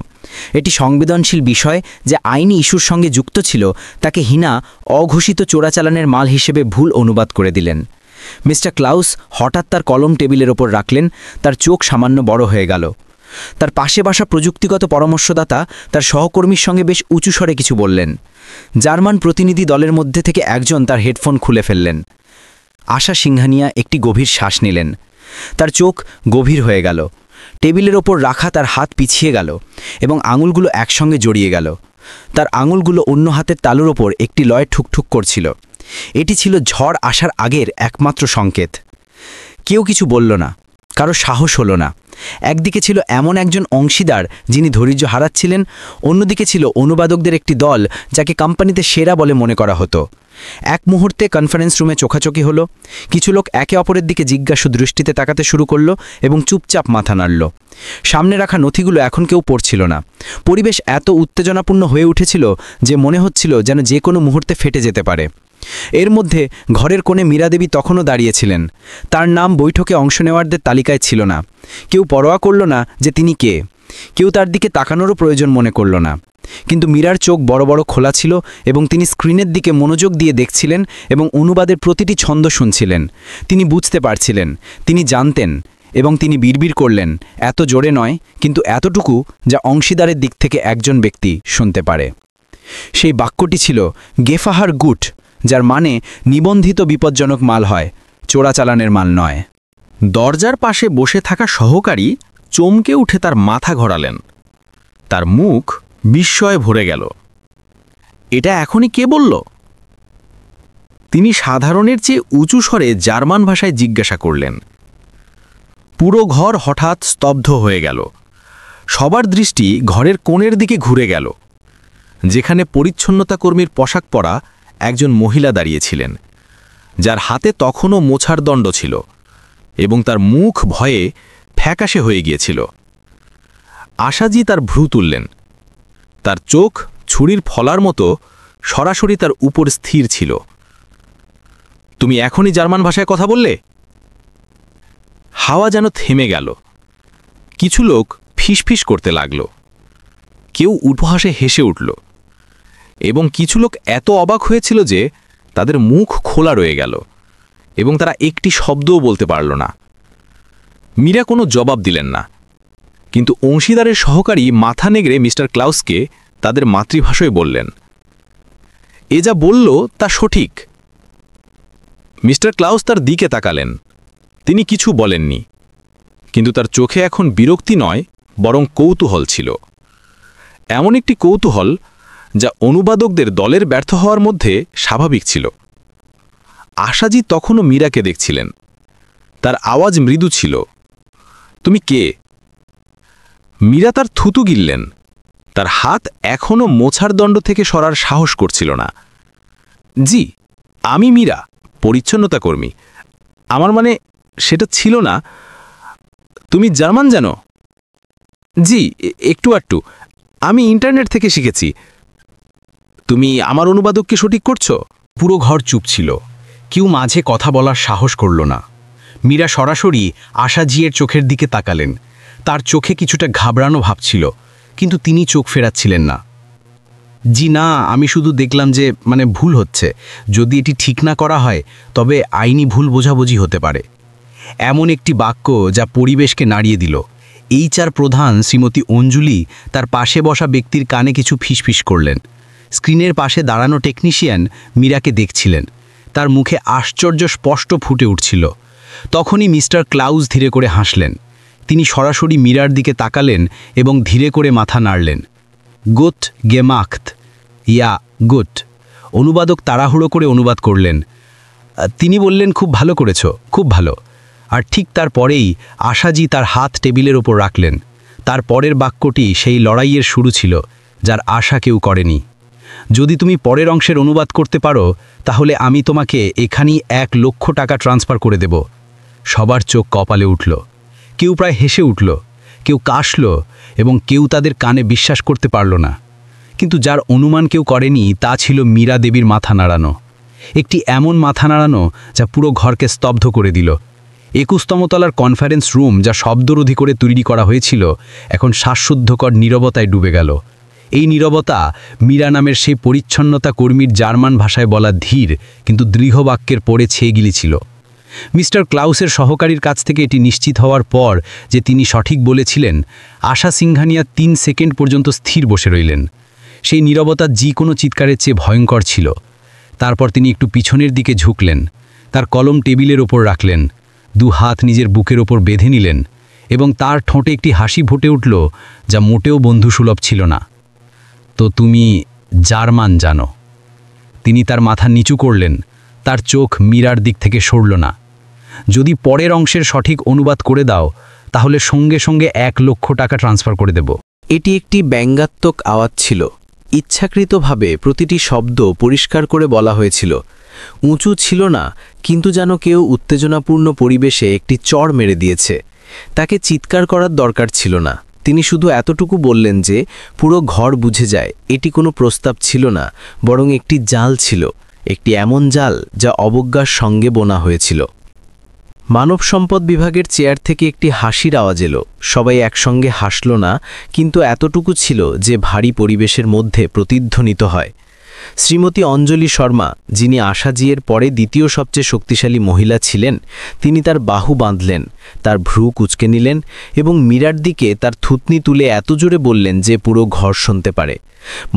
Speaker 4: এটি সংবেদনশীল বিষয় যে আইনি ইস্যুর সঙ্গে যুক্ত ছিল, তাকে হিনা অঘোষিত চোরাচালানের মাল হিসেবে ভুল অনুবাদ করে দিলেন। মিস্টার ক্লাউস হঠাৎ তার কলম টেবিলের ওপর রাখলেন। তার চোখ সামান্য বড় হয়ে গেল। তার পাশে বসা প্রযুক্তিগত পরামর্শদাতা তার সহকর্মীর সঙ্গে বেশ উঁচু স্বরে কিছু বললেন। জার্মান প্রতিনিধি দলের মধ্যে থেকে একজন তার হেডফোন খুলে ফেললেন। আশা সিংঘানিয়া একটি গভীর শ্বাস নিলেন। তার চোখ গভীর হয়ে গেল। টেবিলের ওপর রাখা তার হাত পিছিয়ে গেল এবং আঙুলগুলো একসঙ্গে জড়িয়ে গেল। তার আঙুলগুলো অন্য হাতের তালুর ওপর একটি লয়ে ঠুকঠুক করছিল। এটি ছিল ঝড় আসার আগের একমাত্র সংকেত। কেউ কিছু বলল না। কারো সাহস হলো না। একদিকে ছিল এমন একজন অংশীদার যিনি ধৈর্য হারাচ্ছিলেন, অন্যদিকে ছিল অনুবাদকদের একটি দল যাকে কোম্পানিতে সেরা বলে মনে করা হতো। এক মুহূর্তে কনফারেন্স রুমে চোখাচোখি হলো। কিছু লোক একে অপরের দিকে জিজ্ঞাসু দৃষ্টিতে তাকাতে শুরু করলো এবং চুপচাপ মাথা নাড়ল। সামনে রাখা নথিগুলো এখন কেউ পড়ছিল না। পরিবেশ এত উত্তেজনাপূর্ণ হয়ে উঠেছিল যে মনে হচ্ছিল যেন যে কোনো মুহূর্তে ফেটে যেতে পারে। এর মধ্যে ঘরের কোণে মীরা দেবী তখনও দাঁড়িয়েছিলেন। তার নাম বৈঠকে অংশ নেওয়ারদের তালিকায় ছিল না। কেউ পরোয়া করল না যে তিনি কে। কেউ তার দিকে তাকানোরও প্রয়োজন মনে করল না। কিন্তু মীরার চোখ বড় বড় খোলা ছিল এবং তিনি স্ক্রিনের দিকে মনোযোগ দিয়ে দেখছিলেন এবং অনুবাদের প্রতিটি ছন্দ শুনছিলেন। তিনি বুঝতে পারছিলেন, তিনি জানতেন, এবং তিনি বিড়বিড় করলেন, এত জোরে নয়, কিন্তু এতটুকু যা অংশীদারের দিক থেকে একজন ব্যক্তি শুনতে পারে। সেই বাক্যটি ছিল গেফাহার গুট, যার মানে নিবন্ধিত বিপজ্জনক মাল হয়, চোরাচালানের মাল নয়।
Speaker 2: দরজার পাশে বসে থাকা সহকারী চমকে উঠে তার মাথা ঘোরালেন। তার মুখ বিস্ময়ে ভরে গেল। এটা এখনই কে বলল? তিনি সাধারণের চেয়ে উঁচু স্বরে জার্মান ভাষায় জিজ্ঞাসা করলেন। পুরো ঘর হঠাৎ স্তব্ধ হয়ে গেল। সবার দৃষ্টি ঘরের কোণের দিকে ঘুরে গেল, যেখানে পরিচ্ছন্নতা কর্মীর পোশাক পরা একজন মহিলা দাঁড়িয়েছিলেন, যার হাতে তখনও মোছার দণ্ড ছিল এবং তার মুখ ভয়ে ফ্যাকাশে হয়ে গিয়েছিল। আশাজি তার ভ্রু তুললেন। তার চোখ ছুরির ফলার মতো সরাসরি তার উপর স্থির ছিল। তুমি এখনই জার্মান ভাষায় কথা বললে? হাওয়া যেন থেমে গেল। কিছু লোক ফিসফিস করতে লাগল, কেউ উপহাসে হেসে উঠল, এবং কিছু লোক এত অবাক হয়েছিল যে তাদের মুখ খোলা রয়ে গেল এবং তারা একটি শব্দও বলতে পারল না। মীরা কোনো জবাব দিলেন না, কিন্তু অংশীদারের সহকারী মাথা নেগড়ে মিস্টার ক্লাউসকে তাদের মাতৃভাষায় বললেন, এ যা বলল তা সঠিক। মিস্টার ক্লাউস তার দিকে তাকালেন। তিনি কিছু বলেননি, কিন্তু তার চোখে এখন বিরক্তি নয়, বরং কৌতূহল ছিল। এমন একটি কৌতূহল যা অনুবাদকদের দলের ব্যর্থ হওয়ার মধ্যে স্বাভাবিক ছিল। আশাজি তখনও মীরাকে দেখছিলেন। তার আওয়াজ মৃদু ছিল, তুমি কে? মীরা তার থুতু গিললেন। তার হাত এখনও মোছার দণ্ড থেকে সরার সাহস করছিল না। জি, আমি মীরা, পরিচ্ছন্নতা কর্মী। আমার মানে সেটা ছিল না। তুমি জার্মান জানো? জি, একটু আটটু। আমি ইন্টারনেট থেকে শিখেছি। তুমি আমার অনুবাদককে সঠিক করছো?
Speaker 3: পুরো ঘর চুপ ছিল। কেউ মাঝে কথা বলার সাহস করল না। মীরা সরাসরি আশাজিয়ের চোখের দিকে তাকালেন। তার চোখে কিছুটা ঘাবড়ানো ভাব ছিল, কিন্তু তিনি চোখ ফেরাচ্ছিলেন না। জি না, আমি শুধু দেখলাম যে ভুল হচ্ছে। যদি এটি ঠিক না করা হয় তবে আইনি ভুল বোঝাবুঝি হতে পারে। এমন একটি বাক্য যা পরিবেশকে নাড়িয়ে দিল। HR প্রধান শ্রীমতী অঞ্জলি তার পাশে বসা ব্যক্তির কানে কিছু ফিসফিস করলেন। স্ক্রিনের পাশে দাঁড়ানো টেকনিশিয়ান মীরাকে দেখছিলেন। তার মুখে আশ্চর্য স্পষ্ট ফুটে উঠছিল। তখনই মিস্টার ক্লাউস ধীরে করে হাসলেন। তিনি সরাসরি মীরার দিকে তাকালেন এবং ধীরে করে মাথা নাড়লেন। গুট গেমাখত, ইয়া গুট। অনুবাদক তাড়াহুড়ো করে অনুবাদ করলেন। তিনি বললেন, খুব ভালো করেছ, খুব ভালো। আর ঠিক তার পরেই আশাজি তার হাত টেবিলের ওপর রাখলেন। তার পরের বাক্যটি সেই লড়াইয়ের শুরু ছিল, যার আশা কেউ করেনি। যদি তুমি পরের অংশের অনুবাদ করতে পারো তাহলে আমি তোমাকে এখানেই 1 লক্ষ টাকা ট্রান্সফার করে দেব। সবার চোখ কপালে উঠল। কেউ প্রায় হেসে উঠল, কেউ কাশল, এবং কেউ তাদের কানে বিশ্বাস করতে পারল না। কিন্তু যার অনুমান কেউ করেনি তা ছিল মীরা দেবীর মাথা নাড়ানো। একটি এমন মাথা নাড়ানো যা পুরো ঘরকে স্তব্ধ করে দিল। 21তম তলার কনফারেন্স রুম, যা শব্দরোধী করে তৈরি করা হয়েছিল, এখন শ্বাসরুদ্ধকর নীরবতায় ডুবে গেল। এই নীরবতা মীরা নামের সেই পরিচ্ছন্নতা কর্মীর জার্মান ভাষায় বলা ধীর কিন্তু দৃঢ় বাক্যের পরে ছেয়ে গিয়েছিল। মিস্টার ক্লাউসের সহকারীর কাছ থেকে এটি নিশ্চিত হওয়ার পর যে তিনি সঠিক বলেছিলেন, আশা সিংহানিয়া 3 সেকেন্ড পর্যন্ত স্থির বসে রইলেন। সেই নীরবতা যে কোনো চিৎকারের চেয়ে ভয়ঙ্কর ছিল। তারপর তিনি একটু পিছনের দিকে ঝুঁকলেন, তার কলম টেবিলের ওপর রাখলেন, 2 হাত নিজের বুকের ওপর বেঁধে নিলেন, এবং তার ঠোঁটে একটি হাসি ফুটে উঠল যা মোটেও বন্ধুসুলভ ছিল না। তো তুমি জার্মান জানো? তিনি তার মাথা নিচু করলেন। তার চোখ মীরার দিক থেকে সরল না।
Speaker 5: যদি পরের অংশের সঠিক অনুবাদ করে দাও তাহলে সঙ্গে সঙ্গে 1,00,000 টাকা ট্রান্সফার করে দেব।
Speaker 1: এটি একটি ব্যঙ্গাত্মক আওয়াজ ছিল। ইচ্ছাকৃতভাবে প্রতিটি শব্দ পরিষ্কার করে বলা হয়েছিল। উঁচু ছিল না, কিন্তু যেন কেউ উত্তেজনাপূর্ণ পরিবেশে একটি চড় মেরে দিয়েছে। তাকে চিৎকার করার দরকার ছিল না। তিনি শুধু এতটুকু বললেন যে পুরো ঘর বুঝে যায় এটি কোনো প্রস্তাব ছিল না, বরং একটি জাল ছিল, একটি এমন জাল যা অবজ্ঞার সঙ্গে বোনা হয়েছিল। মানব সম্পদ বিভাগের চেয়ার থেকে একটি হাসির আওয়াজ এলো। সবাই একসঙ্গে হাসল না, কিন্তু এতটুকু ছিল যে ভারী পরিবেশের মধ্যে প্রতিধ্বনিত হয়। শ্রীমতী অঞ্জলি শর্মা, যিনি আশাজিয়ের পরে দ্বিতীয় সবচেয়ে শক্তিশালী মহিলা ছিলেন, তিনি তার বাহু বাঁধলেন, তার ভ্রু কুঁচকে নিলেন এবং মীরার দিকে তার থুতনি তুলে এত জোরে বললেন যে পুরো ঘর শুনতে পারে,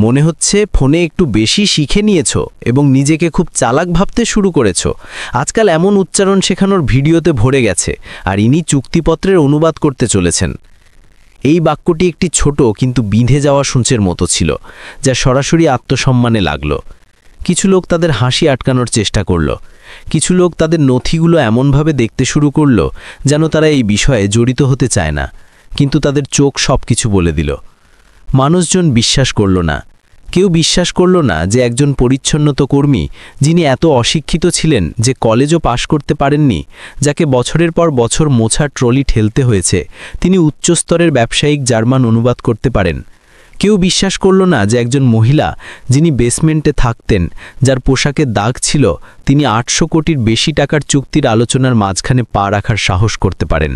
Speaker 1: মনে হচ্ছে ফোনে একটু বেশি শিখে নিয়েছ এবং নিজেকে খুব চালাক ভাবতে শুরু করেছ। আজকাল এমন উচ্চারণ শেখানোর ভিডিওতে ভরে গেছে, আর ইনি চুক্তিপত্রের অনুবাদ করতে চলেছেন। এই বাক্যটি একটি ছোট কিন্তু বিঁধে যাওয়া সূঁচের মতো ছিল, যা সরাসরি আত্মসম্মানে লাগল। কিছু লোক তাদের হাসি আটকানোর চেষ্টা করল, কিছু লোক তাদের নথিগুলো এমনভাবে দেখতে শুরু করল যেন তারা এই বিষয়ে জড়িত হতে চায় না, কিন্তু তাদের চোখ সব কিছু বলে দিল। মানুষজন বিশ্বাস করল না। কেউ বিশ্বাস করল না যে একজন পরিচ্ছন্নতা কর্মী, যিনি এত অশিক্ষিত ছিলেন যে কলেজও পাশ করতে পারেননি, যাকে বছরের পর বছর মোছা ট্রলি ঠেলতে হয়েছে, তিনি উচ্চস্তরের ব্যবসায়িক জার্মান অনুবাদ করতে পারেন। কেউ বিশ্বাস করল না যে একজন মহিলা, যিনি বেসমেন্টে থাকতেন, যার পোশাকে দাগ ছিল, তিনি 800 কোটির বেশি টাকার চুক্তির আলোচনার মাঝখানে পা রাখার সাহস করতে পারেন।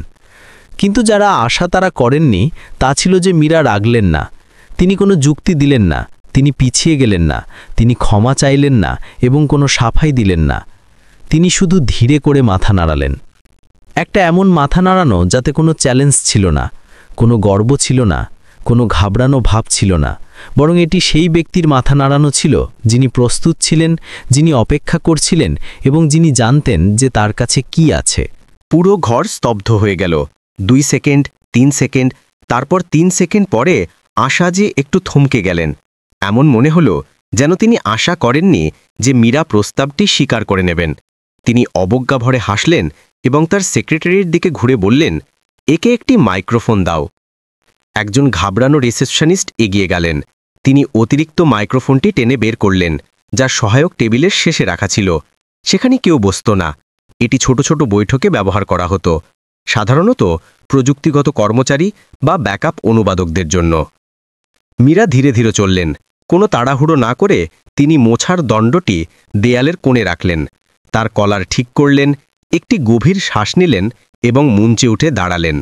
Speaker 1: কিন্তু যারা আশা তারা করেননি তা ছিল যে মীরা রাগলেন না, তিনি কোনো যুক্তি দিলেন না, তিনি পিছিয়ে গেলেন না, তিনি ক্ষমা চাইলেন না এবং কোনো সাফাই দিলেন না। তিনি শুধু ধীরে করে মাথা নাড়ালেন। একটা এমন মাথা নাড়ানো যাতে কোনো চ্যালেঞ্জ ছিল না, কোনো গর্ব ছিল না, কোনো ঘাবড়ানো ভাব ছিল না, বরং এটি সেই ব্যক্তির মাথা নাড়ানো ছিল যিনি প্রস্তুত ছিলেন, যিনি অপেক্ষা করছিলেন এবং যিনি জানতেন যে তার কাছে কি আছে।
Speaker 2: পুরো ঘর স্তব্ধ হয়ে গেল। 2 সেকেন্ড, 3 সেকেন্ড, তারপর 3 সেকেন্ড পরে আশা যে একটু থমকে গেলেন। এমন মনে হলো যেন তিনি আশা করেননি যে মীরা প্রস্তাবটি স্বীকার করে নেবেন। তিনি অবজ্ঞা ভরে হাসলেন এবং তার সেক্রেটারির দিকে ঘুরে বললেন, একে একটি মাইক্রোফোন দাও। একজন ঘাবড়ানো রিসেপশনিস্ট এগিয়ে গেলেন। তিনি অতিরিক্ত মাইক্রোফোনটি টেনে বের করলেন, যা সহায়ক টেবিলের শেষে রাখা ছিল। সেখানে কেউ বসত না। এটি ছোট ছোট বৈঠকে ব্যবহার করা হতো, সাধারণত প্রযুক্তিগত কর্মচারী বা ব্যাকআপ অনুবাদকদের জন্য। মীরা ধীরে ধীরে চললেন। কোনো তাড়াহুড়ো না করে তিনি মোছার দণ্ডটি দেয়ালের কোণে রাখলেন, তার কলার ঠিক করলেন, একটি গভীর শ্বাস নিলেন এবং মঞ্চে উঠে দাঁড়ালেন।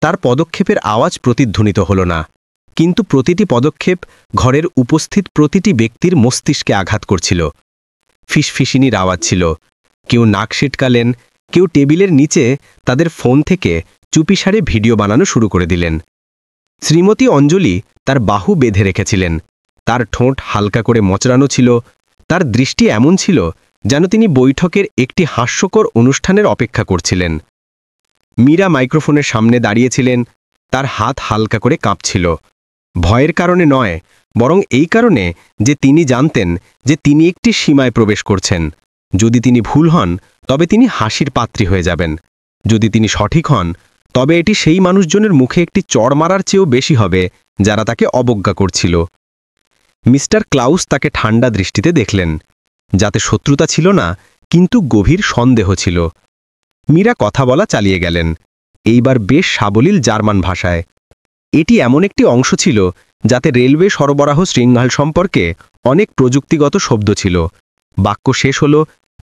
Speaker 2: তার পদক্ষেপের আওয়াজ প্রতিধ্বনিত হল না, কিন্তু প্রতিটি পদক্ষেপ ঘরের উপস্থিত প্রতিটি ব্যক্তির মস্তিষ্কে আঘাত করছিল। ফিসফিসিনির আওয়াজ ছিল। কেউ নাক সিটকালেন, কেউ টেবিলের নিচে তাদের ফোন থেকে চুপিসারে ভিডিও বানানো শুরু করে দিলেন। শ্রীমতী অঞ্জলি তার বাহু বেঁধে রেখেছিলেন, তার ঠোঁট হালকা করে মচড়ানো ছিল, তার দৃষ্টি এমন ছিল যেন তিনি বৈঠকের একটি হাস্যকর অনুষ্ঠানের অপেক্ষা করছিলেন। মীরা মাইক্রোফোনের সামনে দাঁড়িয়েছিলেন, তার হাত হালকা করে কাঁপছিল। ভয়ের কারণে নয়, বরং এই কারণে যে তিনি জানতেন যে তিনি একটি সীমায় প্রবেশ করছেন। যদি তিনি ভুল হন তবে তিনি হাসির পাত্রী হয়ে যাবেন, যদি তিনি সঠিক হন তবে এটি সেই মানুষজনের মুখে একটি চড় মারার চেয়েও বেশি হবে যারা তাকে অবজ্ঞা করছিল। মিস্টার ক্লাউস তাকে ঠান্ডা দৃষ্টিতে দেখলেন, যাতে শত্রুতা ছিল না কিন্তু গভীর সন্দেহ ছিল। মীরা কথা বলা চালিয়ে গেলেন, এইবার বেশ সাবলীল জার্মান ভাষায়। এটি এমন একটি অংশ ছিল যাতে রেলওয়ে সরবরাহ শৃঙ্খল সম্পর্কে অনেক প্রযুক্তিগত শব্দ ছিল। বাক্য শেষ হল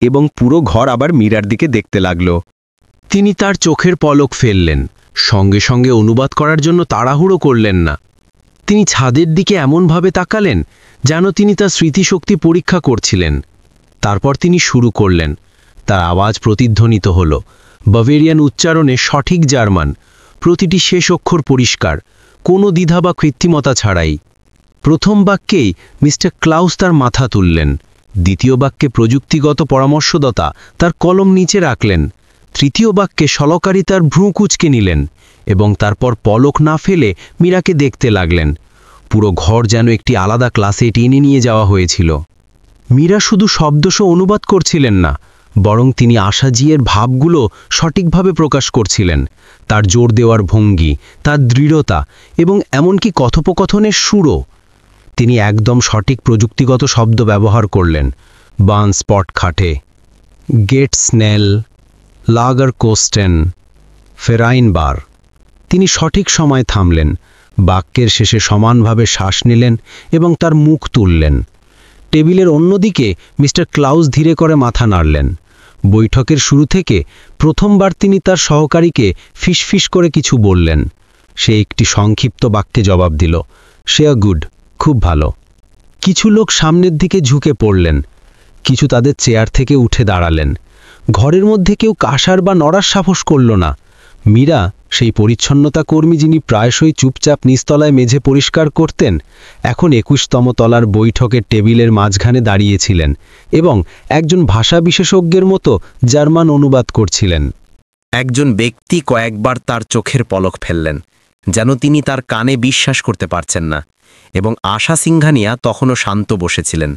Speaker 2: এবং পুরো ঘর আবার মীরার দিকে দেখতে লাগল।
Speaker 1: তিনি তার চোখের পলক ফেললেন, সঙ্গে সঙ্গে অনুবাদ করার জন্য তাড়াহুড়ো করলেন না। তিনি ছাদের দিকে এমনভাবে তাকালেন যেন তিনি তার স্মৃতিশক্তি পরীক্ষা করছিলেন। তারপর তিনি শুরু করলেন। তার আওয়াজ প্রতিধ্বনিত হল, বাভেরিয়ান উচ্চারণে সঠিক জার্মান, প্রতিটি শেষ অক্ষর পরিষ্কার, কোনো দ্বিধা বা কৃত্রিমতা ছাড়াই। প্রথম বাক্যেই মিস্টার ক্লাউস তার মাথা তুললেন, দ্বিতীয় বাক্যে প্রযুক্তিগত পরামর্শদাতা তার কলম নিচে রাখলেন, তৃতীয় বাক্যে সহকারী তার ভ্রু কুঁচকে নিলেন এবং তারপর পলক না ফেলে মীরাকে দেখতে লাগলেন। পুরো ঘর যেন একটি আলাদা ক্লাসে টেনে নিয়ে যাওয়া হয়েছিল। মীরা শুধু শব্দসহ অনুবাদ করছিলেন না, বরং তিনি আশাজির ভাবগুলো সঠিকভাবে প্রকাশ করছিলেন, তার জোর দেওয়ার ভঙ্গি, তার দৃঢ়তা এবং এমনকি কথোপকথনের সুরও। তিনি একদম সঠিক প্রযুক্তিগত শব্দ ব্যবহার করলেন। বার্ন স্পট খাটে, গেট স্নেল, লাগার কোস্টেন, ফেরাইন বার। তিনি সঠিক সময় থামলেন, বাক্যের শেষে সমানভাবে শ্বাস নিলেন এবং তার মুখ তুললেন। টেবিলের অন্যদিকে মিস্টার ক্লাউস ধীরে করে মাথা নাড়লেন। বৈঠকের শুরু থেকে প্রথমবার তিনি তার সহকারীকে ফিসফিস করে কিছু বললেন। সে একটি সংক্ষিপ্ত বাক্যে জবাব দিল, "শেয়া গুড, খুব ভালো।" কিছু লোক সামনের দিকে ঝুঁকে পড়লেন, কিছু তাদের চেয়ার থেকে উঠে দাঁড়ালেন। ঘরের মধ্যে কেউ কাশার বা নড়ার সাহস করল না। মীরা, সেই পরিচ্ছন্নতা কর্মী যিনি প্রায়শই চুপচাপ নিচতলায় মেঝে পরিষ্কার করতেন, এখন ২১তম তলার বৈঠকের টেবিলের মাঝখানে দাঁড়িয়েছিলেন এবং একজন ভাষা বিশেষজ্ঞের মতো জার্মান অনুবাদ করছিলেন।
Speaker 2: একজন ব্যক্তি কয়েকবার তার চোখের পলক ফেললেন, যেন তিনি তার কানে বিশ্বাস করতে পারছেন না, এবং আশা সিংঘানিয়া তখনও শান্ত বসেছিলেন।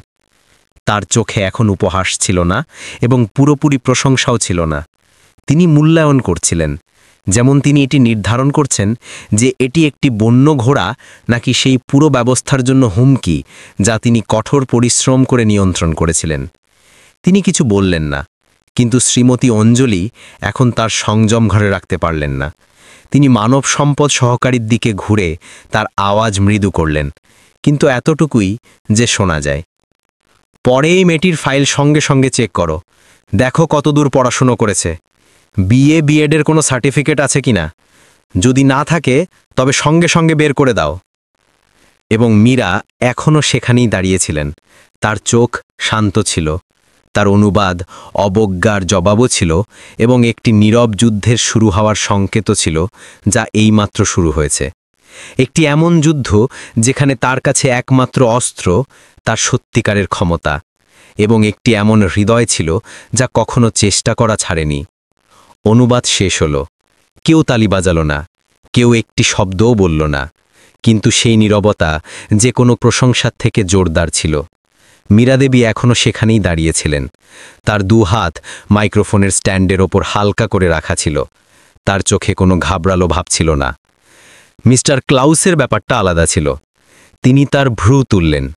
Speaker 2: তার চোখে এখন উপহাস ছিল না এবং পুরোপুরি প্রশংসাও ছিল না। তিনি মূল্যায়ন করছিলেন, যেমন তিনি এটি নির্ধারণ করছেন যে এটি একটি বন্য ঘোড়া নাকি সেই পুরো ব্যবস্থার জন্য হুমকি যা তিনি কঠোর পরিশ্রম করে নিয়ন্ত্রণ করেছিলেন। তিনি কিছু বললেন না, কিন্তু শ্রীমতী অঞ্জলি এখন তার সংযম ঘরে রাখতে পারলেন না। তিনি মানব সম্পদ সহকারীর দিকে ঘুরে তার আওয়াজ মৃদু করলেন, কিন্তু এতটুকুই যে শোনা যায়, "পরে এই মেয়েটির ফাইল সঙ্গে সঙ্গে চেক করো, দেখো কতদূর পড়াশুনো করেছে, বিএডের কোনো সার্টিফিকেট আছে কিনা। যদি না থাকে তবে সঙ্গে সঙ্গে বের করে দাও।" এবং মীরা এখনও সেখানেই দাঁড়িয়েছিলেন। তার চোখ শান্ত ছিল, তার অনুবাদ অবজ্ঞার জবাবও ছিল এবং একটি নীরব যুদ্ধের শুরু হওয়ার সংকেত ছিল, যা এইমাত্র শুরু হয়েছে। একটি এমন যুদ্ধ যেখানে তার কাছে একমাত্র অস্ত্র তার সত্যিকারের ক্ষমতা, এবং একটি এমন হৃদয় ছিল যা কখনো চেষ্টা করা ছাড়েনি। অনুবাদ শেষ হল। কেউ তালি বাজালো না, কেউ একটি শব্দও বলল না, কিন্তু সেই নীরবতা যে কোনো প্রশংসার থেকে জোরদার ছিল। মীরাদেবী এখনও সেখানেই দাঁড়িয়েছিলেন। তার দুহাত মাইক্রোফোনের স্ট্যান্ডের ওপর হালকা করে রাখা ছিল। তার চোখে কোনো ঘাবড়ালো ভাব ছিল না। মিস্টার ক্লাউসের ব্যাপারটা আলাদা ছিল। তিনি তার ভ্রু তুললেন,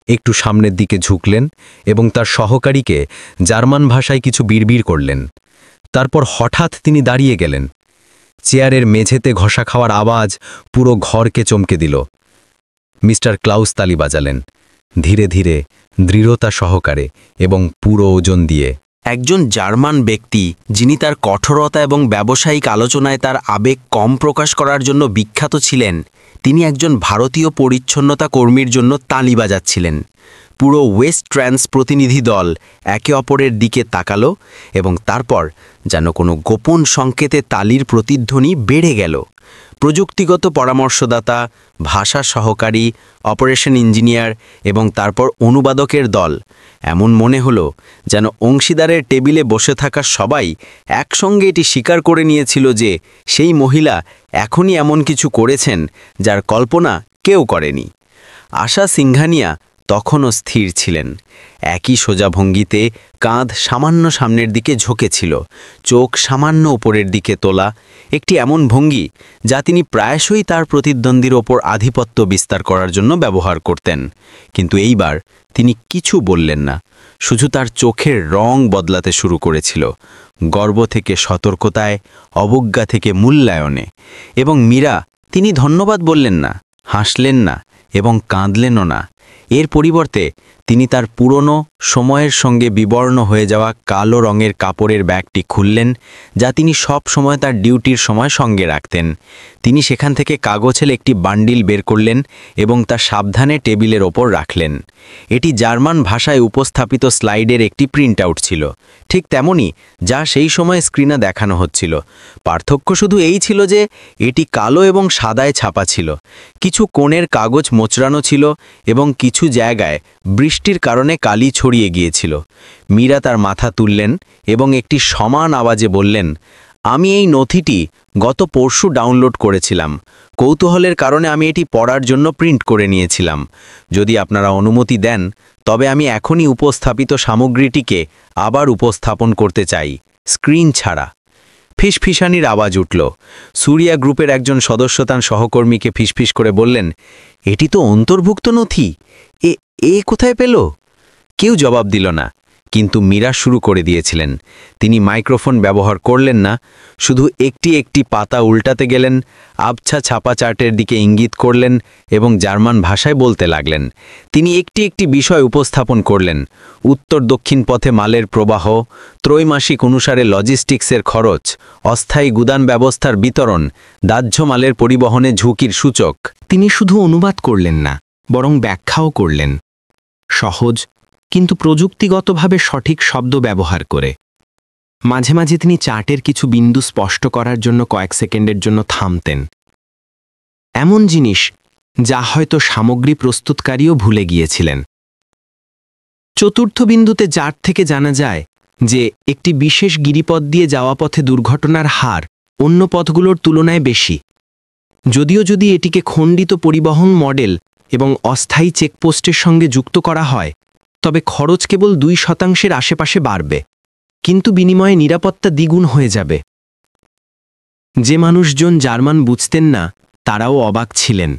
Speaker 2: একটু সামনের দিকে ঝুঁকলেন এবং তার সহকারীকে জার্মান ভাষায় কিছু বিড়বিড় করলেন। তারপর হঠাৎ তিনি দাঁড়িয়ে গেলেন। চেয়ারের মেঝেতে ঘষা খাওয়ার আওয়াজ পুরো ঘরকে চমকে দিল। মিস্টার ক্লাউস তালি বাজালেন, ধীরে ধীরে, দৃঢ়তা সহকারে এবং পুরো ওজন দিয়ে।
Speaker 6: একজন জার্মান ব্যক্তি যিনি তার কঠোরতা এবং ব্যবসায়িক আলোচনায় তার আবেগ কম প্রকাশ করার জন্য বিখ্যাত ছিলেন, তিনি একজন ভারতীয় পরিচ্ছন্নতা কর্মীর জন্য তালি বাজাচ্ছিলেন। পুরো ওয়েস্ট ট্রান্স প্রতিনিধি দল একে অপরের দিকে তাকালো এবং তারপর যেন কোনো গোপন সংকেতে তালির প্রতিধ্বনি বেড়ে গেল। প্রযুক্তিগত পরামর্শদাতা, ভাষা সহকারী, অপারেশন ইঞ্জিনিয়ার এবং তারপর অনুবাদকের দল, এমন মনে হলো যেন অংশীদারের টেবিলে বসে থাকা সবাই একসঙ্গে এটি স্বীকার করে নিয়েছিল যে সেই মহিলা এখনই এমন কিছু করেছেন যার কল্পনা কেউ করেনি। আশা সিংঘানিয়া তখনও স্থির ছিলেন, একই সোজা ভঙ্গিতে, কাঁধ সামান্য সামনের দিকে ঝুঁকেছিল, চোখ সামান্য উপরের দিকে তোলা, একটি এমন ভঙ্গি যা তিনি প্রায়শই তার প্রতিদ্বন্দ্বীর ওপর আধিপত্য বিস্তার করার জন্য ব্যবহার করতেন। কিন্তু এইবার তিনি কিছু বললেন না, শুধু তার চোখের রং বদলাতে শুরু করেছিল, গর্ব থেকে সতর্কতায়, অবজ্ঞা থেকে মূল্যায়নে। এবং মীরা, তিনি ধন্যবাদ বললেন না, হাসলেন না এবং কাঁদলেনও না। এর পরিবর্তে তিনি তার পুরনো, সময়ের সঙ্গে বিবর্ণ হয়ে যাওয়া কালো রঙের কাপড়ের ব্যাগটি খুললেন, যা তিনি সব সময় তার ডিউটির সময় সঙ্গে রাখতেন। তিনি সেখান থেকে কাগজের একটি বান্ডিল বের করলেন এবং তা সাবধানে টেবিলের ওপর রাখলেন। এটি জার্মান ভাষায় উপস্থাপিত স্লাইডের একটি প্রিন্ট আউট ছিল, ঠিক তেমনই যা সেই সময় স্ক্রিনে দেখানো হচ্ছিল। পার্থক্য শুধু এই ছিল যে এটি কালো এবং সাদায় ছাপা ছিল, কিছু কোণের কাগজ মোচড়ানো ছিল এবং কিছু জায়গায় বৃষ্টির কারণে কালি ছড়িয়ে গিয়েছিল। মীরা তার মাথা তুললেন এবং একটি সমান আওয়াজে বললেন, "আমি এই নথিটি গত পরশু ডাউনলোড করেছিলাম। কৌতূহলের কারণে আমি এটি পড়ার জন্য প্রিন্ট করে নিয়েছিলাম। যদি আপনারা অনুমতি দেন তবে আমি এখনই উপস্থাপিত সামগ্রীটিকে আবার উপস্থাপন করতে চাই, স্ক্রিন ছাড়া। ফিসফিসানির আওয়াজ উঠল। সুরিয়া গ্রুপের একজন সদস্যতান সহকর্মীকে ফিসফিস করে বললেন, এটি তো অন্তর্ভুক্ত নথি, এ কোথায় পেল? কেউ জবাব দিল না, কিন্তু মীরা শুরু করে দিয়েছিলেন। তিনি মাইক্রোফোন ব্যবহার করলেন না, শুধু একটি একটি পাতা উল্টাতে গেলেন, আবছা ছাপা চার্টের দিকে ইঙ্গিত করলেন এবং জার্মান ভাষায় বলতে লাগলেন। তিনি একটি একটি বিষয় উপস্থাপন করলেন, উত্তর দক্ষিণ পথে মালের প্রবাহ, ত্রৈমাসিক অনুসারে লজিস্টিক্সের খরচ, অস্থায়ী গুদান ব্যবস্থার বিতরণ, দাহ্য মালের পরিবহনে ঝুঁকির সূচক।
Speaker 3: তিনি শুধু অনুবাদ করলেন না, বরং ব্যাখ্যাও করলেন, সহজ কিন্তু প্রযুক্তিগতভাবে সঠিক শব্দ ব্যবহার করে। মাঝে মাঝে তিনি চার্টের কিছু বিন্দু স্পষ্ট করার জন্য কয়েক সেকেন্ডের জন্য থামতেন, এমন জিনিস যা হয়তো সামগ্রী প্রস্তুতকারীও ভুলে গিয়েছিলেন। চতুর্থ বিন্দুতে চার্ট থেকে জানা যায় যে একটি বিশেষ গিরিপথ দিয়ে যাওয়া পথে দুর্ঘটনার হার অন্য পথগুলোর তুলনায় বেশি। যদিও যদি এটিকে খণ্ডিত পরিবহন মডেল এবং অস্থায়ী চেকপোস্টের সঙ্গে যুক্ত করা হয়, তবে খরচ কেবল 2% আশেপাশে বাড়বে, কিন্তু বিনিময়ে নিরাপত্তা দ্বিগুণ হয়ে যাবে। যে মানুষজন জার্মান বুঝতেন না তারাও অবাক ছিলেন,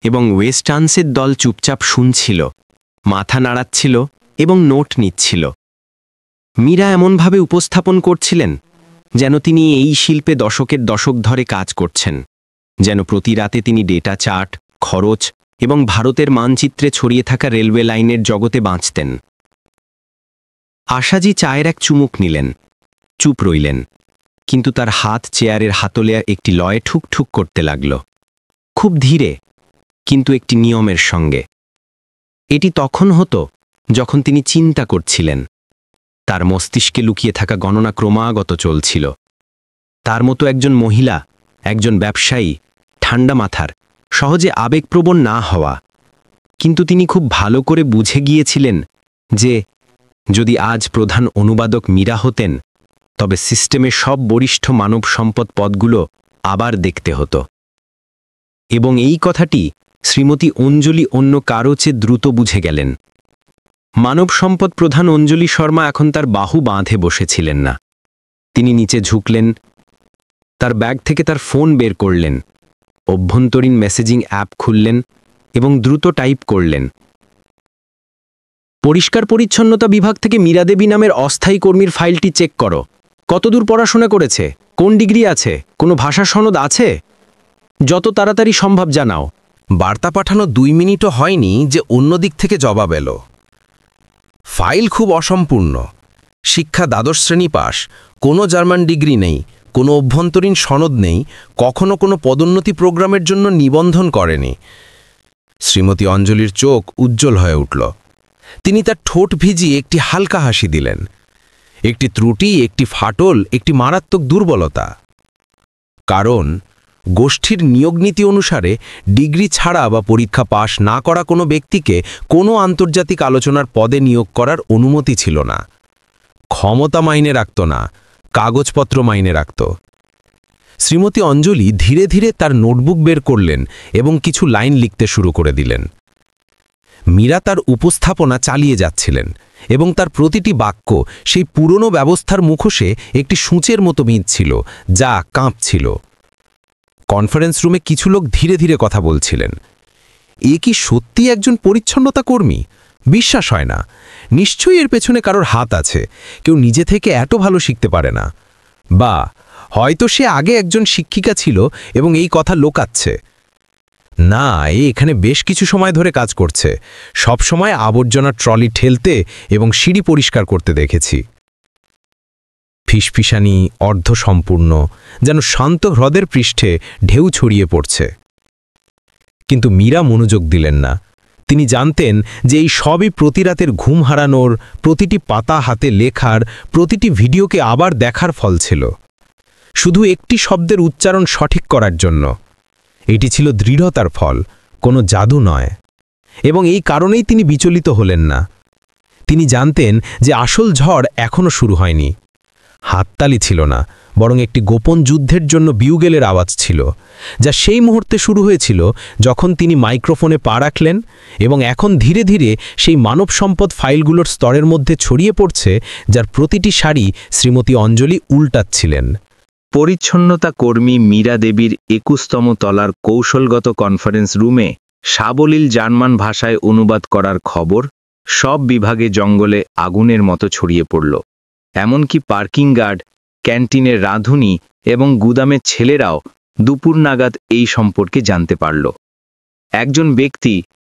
Speaker 3: এবং ওয়েস্টার্নসের দল চুপচাপ শুনছিল, মাথা নাড়াচ্ছিল এবং নোট নিচ্ছিল। মীরা এমনভাবে উপস্থাপন করছিলেন যেন তিনি এই শিল্পে দশকের দশক ধরে কাজ করছেন, যেন প্রতি রাতে তিনি ডেটা চার্ট, খরচ এবং ভারতের মানচিত্রে ছড়িয়ে থাকা রেলওয়ে লাইনের জগতে বাঁচতেন। আশাজি চায়ের এক চুমুক নিলেন, চুপ রইলেন, কিন্তু তার হাত চেয়ারের হাতলে একটি লয়ে ঠুকঠুক করতে লাগল, খুব ধীরে, কিন্তু একটি নিয়মের সঙ্গে। এটি তখন হতো যখন তিনি চিন্তা করছিলেন। তার মস্তিষ্কে লুকিয়ে থাকা গণনা ক্রমাগত চলছিল। তার মতো একজন মহিলা, একজন ব্যবসায়ী, ঠান্ডা মাথার, সহজে আবেগপ্রবণ না হওয়া। কিন্তু তিনি খুব ভালো করে বুঝে গিয়েছিলেন যে যদি আজ প্রধান অনুবাদক মীরা হতেন, তবে সিস্টেমের সব বরিষ্ঠ মানব সম্পদ পদগুলো আবার দেখতে হতো। এবং এই কথাটি শ্রীমতী অঞ্জলি অন্য কারো চেয়ে দ্রুত বুঝে গেলেন। মানব সম্পদ প্রধান অঞ্জলি শর্মা এখন তার বাহু বাঁধে বসেছিলেন না। তিনি নিচে ঝুঁকলেন, তার ব্যাগ থেকে তার ফোন বের করলেন, অভ্যন্তরীণ মেসেজিং অ্যাপ খুললেন এবং দ্রুত টাইপ করলেন, পরিষ্কার পরিচ্ছন্নতা বিভাগ থেকে মীরা দেবী নামের অস্থায়ী কর্মীর ফাইলটি চেক করো। কতদূর পড়াশোনা করেছে, কোন ডিগ্রি আছে, কোনো ভাষা সনদ আছে? যত তাড়াতাড়ি সম্ভব জানাও।
Speaker 1: বার্তা পাঠানো 2 মিনিটও হয়নি যে অন্য দিক থেকে জবাব এলো, ফাইল খুব অসম্পূর্ণ, শিক্ষা দ্বাদশ শ্রেণী পাস, কোনো জার্মান ডিগ্রি নেই, কোনো অভ্যন্তরীণ সনদ নেই, কখনো কোনো পদোন্নতি প্রোগ্রামের জন্য নিবন্ধন করেনি। শ্রীমতী অঞ্জলির চোখ উজ্জ্বল হয়ে উঠল। তিনি তার ঠোঁট ভিজিয়ে একটি হালকা হাসি দিলেন। একটি ত্রুটি, একটি ফাটল, একটি মারাত্মক দুর্বলতা। কারণ গোষ্ঠীর নিয়োগ নীতি অনুসারে ডিগ্রি ছাড়া বা পরীক্ষা পাশ না করা কোনো ব্যক্তিকে কোনো আন্তর্জাতিক আলোচনার পদে নিয়োগ করার অনুমতি ছিল না। ক্ষমতা মাইনে রাখত না, কাগজপত্র মাইনে রাখত। শ্রীমতী অঞ্জলি ধীরে ধীরে তার নোটবুক বের করলেন এবং কিছু লাইন লিখতে শুরু করে দিলেন। মীরা তার উপস্থাপনা চালিয়ে যাচ্ছিলেন এবং তার প্রতিটি বাক্য সেই পুরনো ব্যবস্থার মুখোশে একটি সূঁচের মতো বিঁধছিল, যা কাঁপছিল। কনফারেন্স রুমে কিছু লোক ধীরে ধীরে কথা বলছিলেন। এ কি সত্যি একজন পরিচ্ছন্নতা কর্মী? বিশ্বাস হয় না। নিশ্চয়ই এর পেছনে কারোর হাত আছে। কেউ নিজে থেকে এত ভালো শিখতে পারে না। বা হয়তো সে আগে একজন শিক্ষিকা ছিল এবং এই কথা লোকাচ্ছে। না, এখানে বেশ কিছু সময় ধরে কাজ করছে। সব সময় আবর্জনার ট্রলি ঠেলতে এবং সিঁড়ি পরিষ্কার করতে দেখেছি। ফিসফিসানি, অর্ধসম্পূর্ণ, যেন শান্ত হ্রদের পৃষ্ঠে ঢেউ ছড়িয়ে পড়ছে। কিন্তু মীরা মনোযোগ দিলেন না। তিনি জানতেন যে এই সবই প্রতি রাতের ঘুম হারানোর, প্রতিটি পাতা হাতে লেখার, প্রতিটি ভিডিওকে আবার দেখার ফল ছিল। শুধু একটি শব্দের উচ্চারণ সঠিক করার জন্য। এটি ছিল দৃঢ়তার ফল, কোনো জাদু নয়। এবং এই কারণেই তিনি বিচলিত হলেন না। তিনি জানতেন যে আসল ঝড় এখনও শুরু হয়নি। হাততালি ছিল না, বরং একটি গোপন যুদ্ধের জন্য বিউগেলের আওয়াজ ছিল, যা সেই মুহূর্তে শুরু হয়েছিল যখন তিনি মাইক্রোফোনে পা রাখলেন, এবং এখন ধীরে ধীরে সেই মানব সম্পদ ফাইলগুলোর স্তরের মধ্যে ছড়িয়ে পড়ছে, যার প্রতিটি সারি শ্রীমতী অঞ্জলি উল্টাচ্ছিলেন।
Speaker 3: পরিচ্ছন্নতা কর্মী মীরা দেবীর 21তম তলার কৌশলগত কনফারেন্স রুমে সাবলীল জার্মান ভাষায় অনুবাদ করার খবর সব বিভাগে জঙ্গলে আগুনের মতো ছড়িয়ে পড়ল। এমনকি পার্কিং গার্ড, ক্যান্টিনের রাঁধুনি এবং গুদামের ছেলেরাও দুপুর নাগাদ এই সম্পর্কে জানতে পারল। একজন ব্যক্তি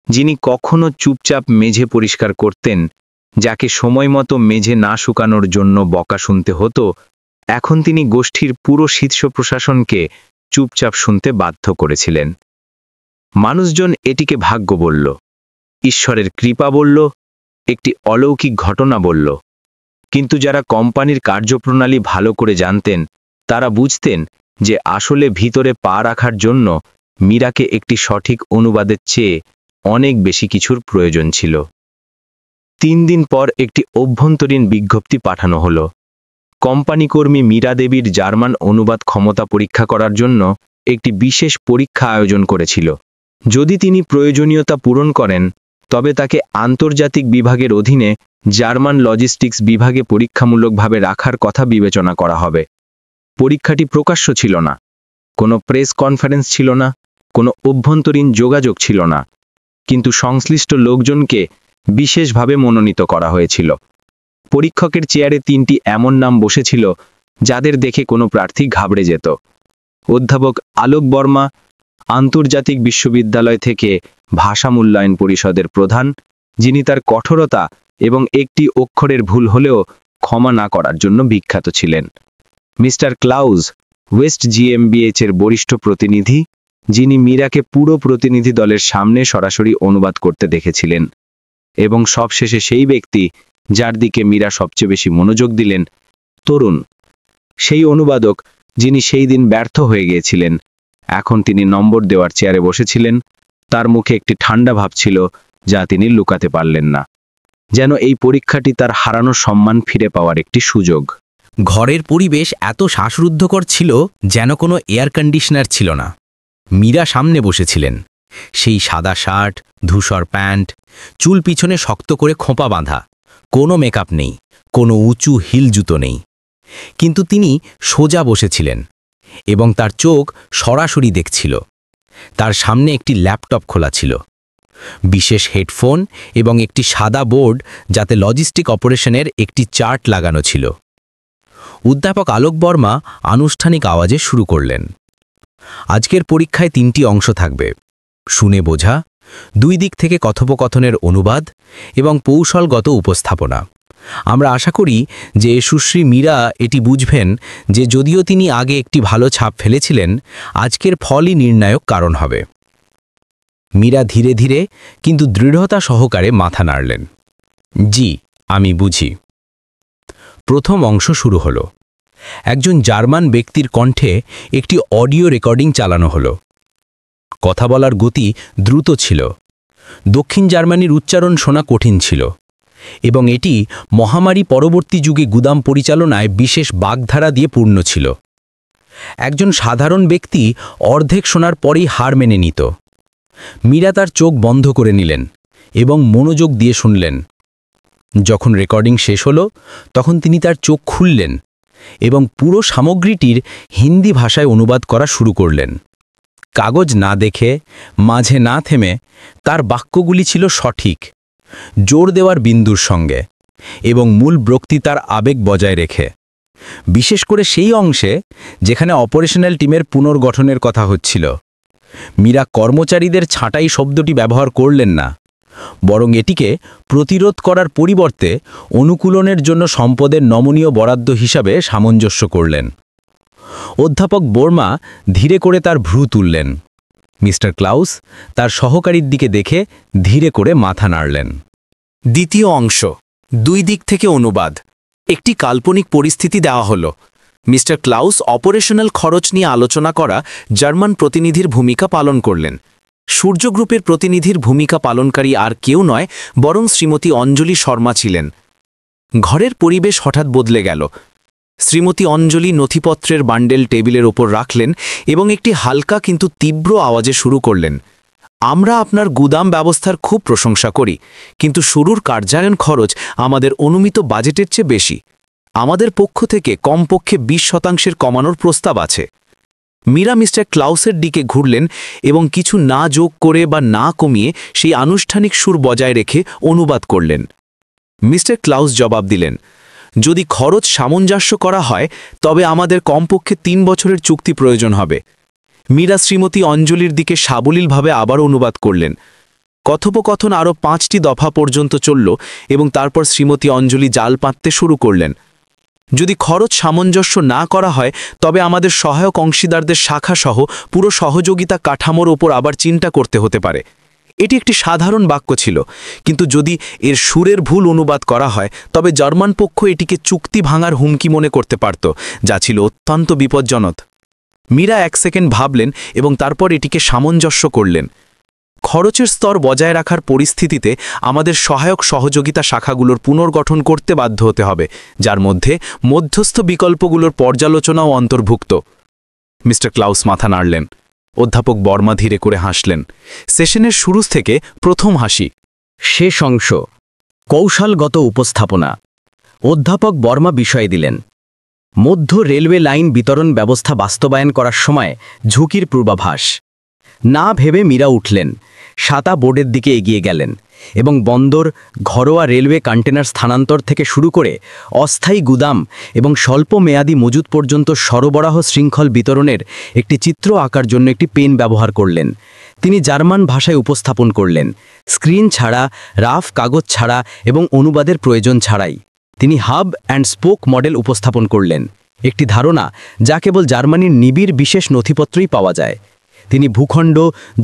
Speaker 3: যিনি কখনো চুপচাপ মেঝে পরিষ্কার করতেন, যাকে সময়মতো মেঝে না শুকানোর জন্য বকা শুনতে হতো, এখন তিনি গোষ্ঠীর পুরো শীর্ষ প্রশাসনকে চুপচাপ শুনতে বাধ্য করেছিলেন। মানুষজন এটিকে ভাগ্য বলল, ঈশ্বরের কৃপা বলল, একটি অলৌকিক ঘটনা বলল। কিন্তু যারা কোম্পানির কার্যপ্রণালী ভালো করে জানতেন, তারা বুঝতেন যে আসলে ভিতরে পা রাখার জন্য মীরাকে একটি সঠিক অনুবাদের চেয়ে অনেক বেশি কিছুর প্রয়োজন ছিল। 3 দিন পর একটি অভ্যন্তরীণ বিজ্ঞপ্তি পাঠানো হলো। কোম্পানি কর্মী মীরা দেবীর জার্মান অনুবাদ ক্ষমতা পরীক্ষা করার জন্য একটি বিশেষ পরীক্ষা আয়োজন করেছিল। যদি তিনি প্রয়োজনীয়তা পূরণ করেন, তবে তাকে আন্তর্জাতিক বিভাগের অধীনে জার্মান লজিস্টিক্স বিভাগে পরীক্ষামূলকভাবে রাখার কথা বিবেচনা করা হবে। পরীক্ষাটি প্রকাশ্য ছিল না, কোনো প্রেস কনফারেন্স ছিল না, কোনো অভ্যন্তরীণ যোগাযোগ ছিল না, কিন্তু সংশ্লিষ্ট লোকজনকে বিশেষভাবে মনোনীত করা হয়েছিল। পরীক্ষকের চেয়ারে 3টি এমন নাম বসেছিল যাদের দেখে কোনো প্রার্থী ঘাবড়ে যেত। অধ্যাপক আলোক বর্মা, আন্তর্জাতিক বিশ্ববিদ্যালয় থেকে ভাষা মূল্যায়ন পরিষদের প্রধান, যিনি তার কঠোরতা এবং একটি অক্ষরের ভুল হলেও ক্ষমা না করার জন্য বিখ্যাত ছিলেন। মিস্টার ক্লাউজ, ওয়েস্ট জিএমবিএইচ এর বরিষ্ঠ প্রতিনিধি, যিনি মীরাকে পুরো প্রতিনিধি দলের সামনে সরাসরি অনুবাদ করতে দেখেছিলেন। এবং সবশেষে সেই ব্যক্তি যার দিকে মীরা সবচেয়ে বেশি মনোযোগ দিলেন, তরুণ, সেই অনুবাদক যিনি সেই দিন ব্যর্থ হয়ে গিয়েছিলেন। এখন তিনি নম্বর দেওয়ার চেয়ারে বসেছিলেন, তার মুখে একটি ঠান্ডা ভাব ছিল যা তিনি লুকাতে পারলেন না, যেন এই পরীক্ষাটি তার হারানো সম্মান ফিরে পাওয়ার একটি সুযোগ।
Speaker 1: ঘরের পরিবেশ এত শ্বাসরুদ্ধকর ছিল যেন কোনো এয়ার কন্ডিশনার ছিল না। মীরা সামনে বসেছিলেন, সেই সাদা শার্ট, ধূসর প্যান্ট, চুল পিছনে শক্ত করে খোঁপা বাঁধা, কোনো মেকআপ নেই, কোনো উঁচু হিল জুতো নেই। কিন্তু তিনি সোজা বসেছিলেন এবং তার চোখ সরাসরি দেখছিল। তার সামনে একটি ল্যাপটপ খোলা ছিল, বিশেষ হেডফোন এবং একটি সাদা বোর্ড যাতে লজিস্টিক অপারেশনের একটি চার্ট লাগানো ছিল। অধ্যাপক আলোক বর্মা আনুষ্ঠানিক আওয়াজে শুরু করলেন। আজকের পরীক্ষায় 3টি অংশ থাকবে: শুনে বোঝা, 2 দিক থেকে কথোপকথনের অনুবাদ এবং কৌশলগত উপস্থাপনা। আমরা আশা করি যে সুশ্রী মীরা এটি বুঝবেন যে যদিও তিনি আগে একটি ভালো ছাপ ফেলেছিলেন, আজকের ফলই নির্ণায়ক কারণ হবে। মীরা ধীরে ধীরে কিন্তু দৃঢ়তা সহকারে মাথা নাড়লেন। জি, আমি বুঝি। প্রথম অংশ শুরু হলো। একজন জার্মান ব্যক্তির কণ্ঠে একটি অডিও রেকর্ডিং চালানো হলো। কথা বলার গতি দ্রুত ছিল, দক্ষিণ জার্মানির উচ্চারণ শোনা কঠিন ছিল, এবং এটি মহামারী পরবর্তী যুগে গুদাম পরিচালনায় বিশেষ বাগধারা দিয়ে পূর্ণ ছিল। একজন সাধারণ ব্যক্তি অর্ধেক শোনার পরেই হার মেনে নিত। মীরা তার চোখ বন্ধ করে নিলেন এবং মনোযোগ দিয়ে শুনলেন। যখন রেকর্ডিং শেষ হলো, তখন তিনি তার চোখ খুললেন এবং পুরো সামগ্রীটির হিন্দি ভাষায় অনুবাদ করা শুরু করলেন। কাগজ না দেখে, মাঝে না থেমে, তার বাক্যগুলি ছিল সঠিক, জোর দেওয়ার বিন্দুর সঙ্গে, এবং মূল বক্তৃতার আবেগ বজায় রেখে। বিশেষ করে সেই অংশে যেখানে অপারেশনাল টিমের পুনর্গঠনের কথা হচ্ছিল। মীরা কর্মচারীদের ছাঁটাই শব্দটি ব্যবহার করলেন না, বরং এটিকে প্রতিরোধ করার পরিবর্তে অনুকূলনের জন্য সম্পদের নমনীয় বরাদ্দ হিসাবে সামঞ্জস্য করলেন। অধ্যাপক বর্মা ধীরে করে তার ভ্রু তুললেন। মিস্টার ক্লাউস তার সহকারীর দিকে দেখে ধীরে করে মাথা নাড়লেন।
Speaker 2: দ্বিতীয় অংশ, 2 দিক থেকে অনুবাদ। একটি কাল্পনিক পরিস্থিতি দেওয়া হলো। মিস্টার ক্লাউস অপারেশনাল খরচ নিয়ে আলোচনা করা জার্মান প্রতিনিধির ভূমিকা পালন করলেন। সূর্য গ্রুপের প্রতিনিধির ভূমিকা পালনকারী আর কেউ নয়, বরং শ্রীমতী অঞ্জলি শর্মা ছিলেন। ঘরের পরিবেশ হঠাৎ বদলে গেল। শ্রীমতী অঞ্জলি নথিপত্রের বান্ডেল টেবিলের ওপর রাখলেন এবং একটি হালকা কিন্তু তীব্র আওয়াজে শুরু করলেন। আমরা আপনার গুদাম ব্যবস্থার খুব প্রশংসা করি, কিন্তু শুরুর কার্যায়ন খরচ আমাদের অনুমিত বাজেটের চেয়ে বেশি। আমাদের পক্ষ থেকে কমপক্ষে 20% কমানোর প্রস্তাব আছে। মীরা মিস্টার ক্লাউসের দিকে ঘুরলেন এবং কিছু না যোগ করে বা না কমিয়ে সেই আনুষ্ঠানিক সুর বজায় রেখে অনুবাদ করলেন। মিস্টার ক্লাউস জবাব দিলেন, যদি খরচ সামঞ্জস্য করা হয় তবে আমাদের কমপক্ষে 3 বছরের চুক্তি প্রয়োজন হবে। মীরা শ্রীমতী অঞ্জলির দিকে সাবলীলভাবে আবার অনুবাদ করলেন। কথোপকথন আরও 5টি দফা পর্যন্ত চলল এবং তারপর শ্রীমতী অঞ্জলি জাল পাততে শুরু করলেন। যদি খরচ সামঞ্জস্য না করা হয় তবে আমাদের সহায়ক অংশীদারদের শাখাসহ পুরো সহযোগিতা কাঠামোর ওপর আবার চিন্তা করতে হতে পারে। এটি একটি সাধারণ বাক্য ছিল, কিন্তু যদি এর সুরের ভুল অনুবাদ করা হয় তবে জার্মান পক্ষ এটিকে চুক্তি ভাঙার হুমকি মনে করতে পারত, যা ছিল অত্যন্ত বিপজ্জনক। মীরা 1 সেকেন্ড ভাবলেন এবং তারপর এটিকে সামঞ্জস্য করলেন। খরচের স্তর বজায় রাখার পরিস্থিতিতে আমাদের সহায়ক সহযোগিতা শাখাগুলোর পুনর্গঠন করতে বাধ্য হতে হবে, যার মধ্যে মধ্যস্থ বিকল্পগুলোর পর্যালোচনাও অন্তর্ভুক্ত। মিস্টার ক্লাউস মাথা নাড়লেন। অধ্যাপক বর্মা ধীরে করে হাসলেন। সেশনের শুরু থেকে প্রথম হাসি।
Speaker 4: শেষ অংশ, কৌশলগত উপস্থাপনা। অধ্যাপক বর্মা বিষয় দিলেন, মধ্য রেলওয়ে লাইন বিতরণ ব্যবস্থা বাস্তবায়ন করার সময় ঝুঁকির পূর্বাভাস। না ভেবে মীরা উঠলেন, সাতা বোর্ডের দিকে এগিয়ে গেলেন এবং বন্দর, ঘরোয়া রেলওয়ে কন্টেনার স্থানান্তর থেকে শুরু করে অস্থায়ী গুদাম এবং স্বল্প মেয়াদী মজুত পর্যন্ত সরবরাহ শৃঙ্খল বিতরণের একটি চিত্র আঁকার জন্য একটি পেন ব্যবহার করলেন। তিনি জার্মান ভাষায় উপস্থাপন করলেন, স্ক্রিন ছাড়া, রাফ কাগজ ছাড়া এবং অনুবাদের প্রয়োজন ছাড়াই। তিনি হাব অ্যান্ড স্পোক মডেল উপস্থাপন করলেন, একটি ধারণা যা কেবল জার্মানির নিবিড় বিশেষ নথিপত্রেই পাওয়া যায়। তিনি ভূখণ্ড,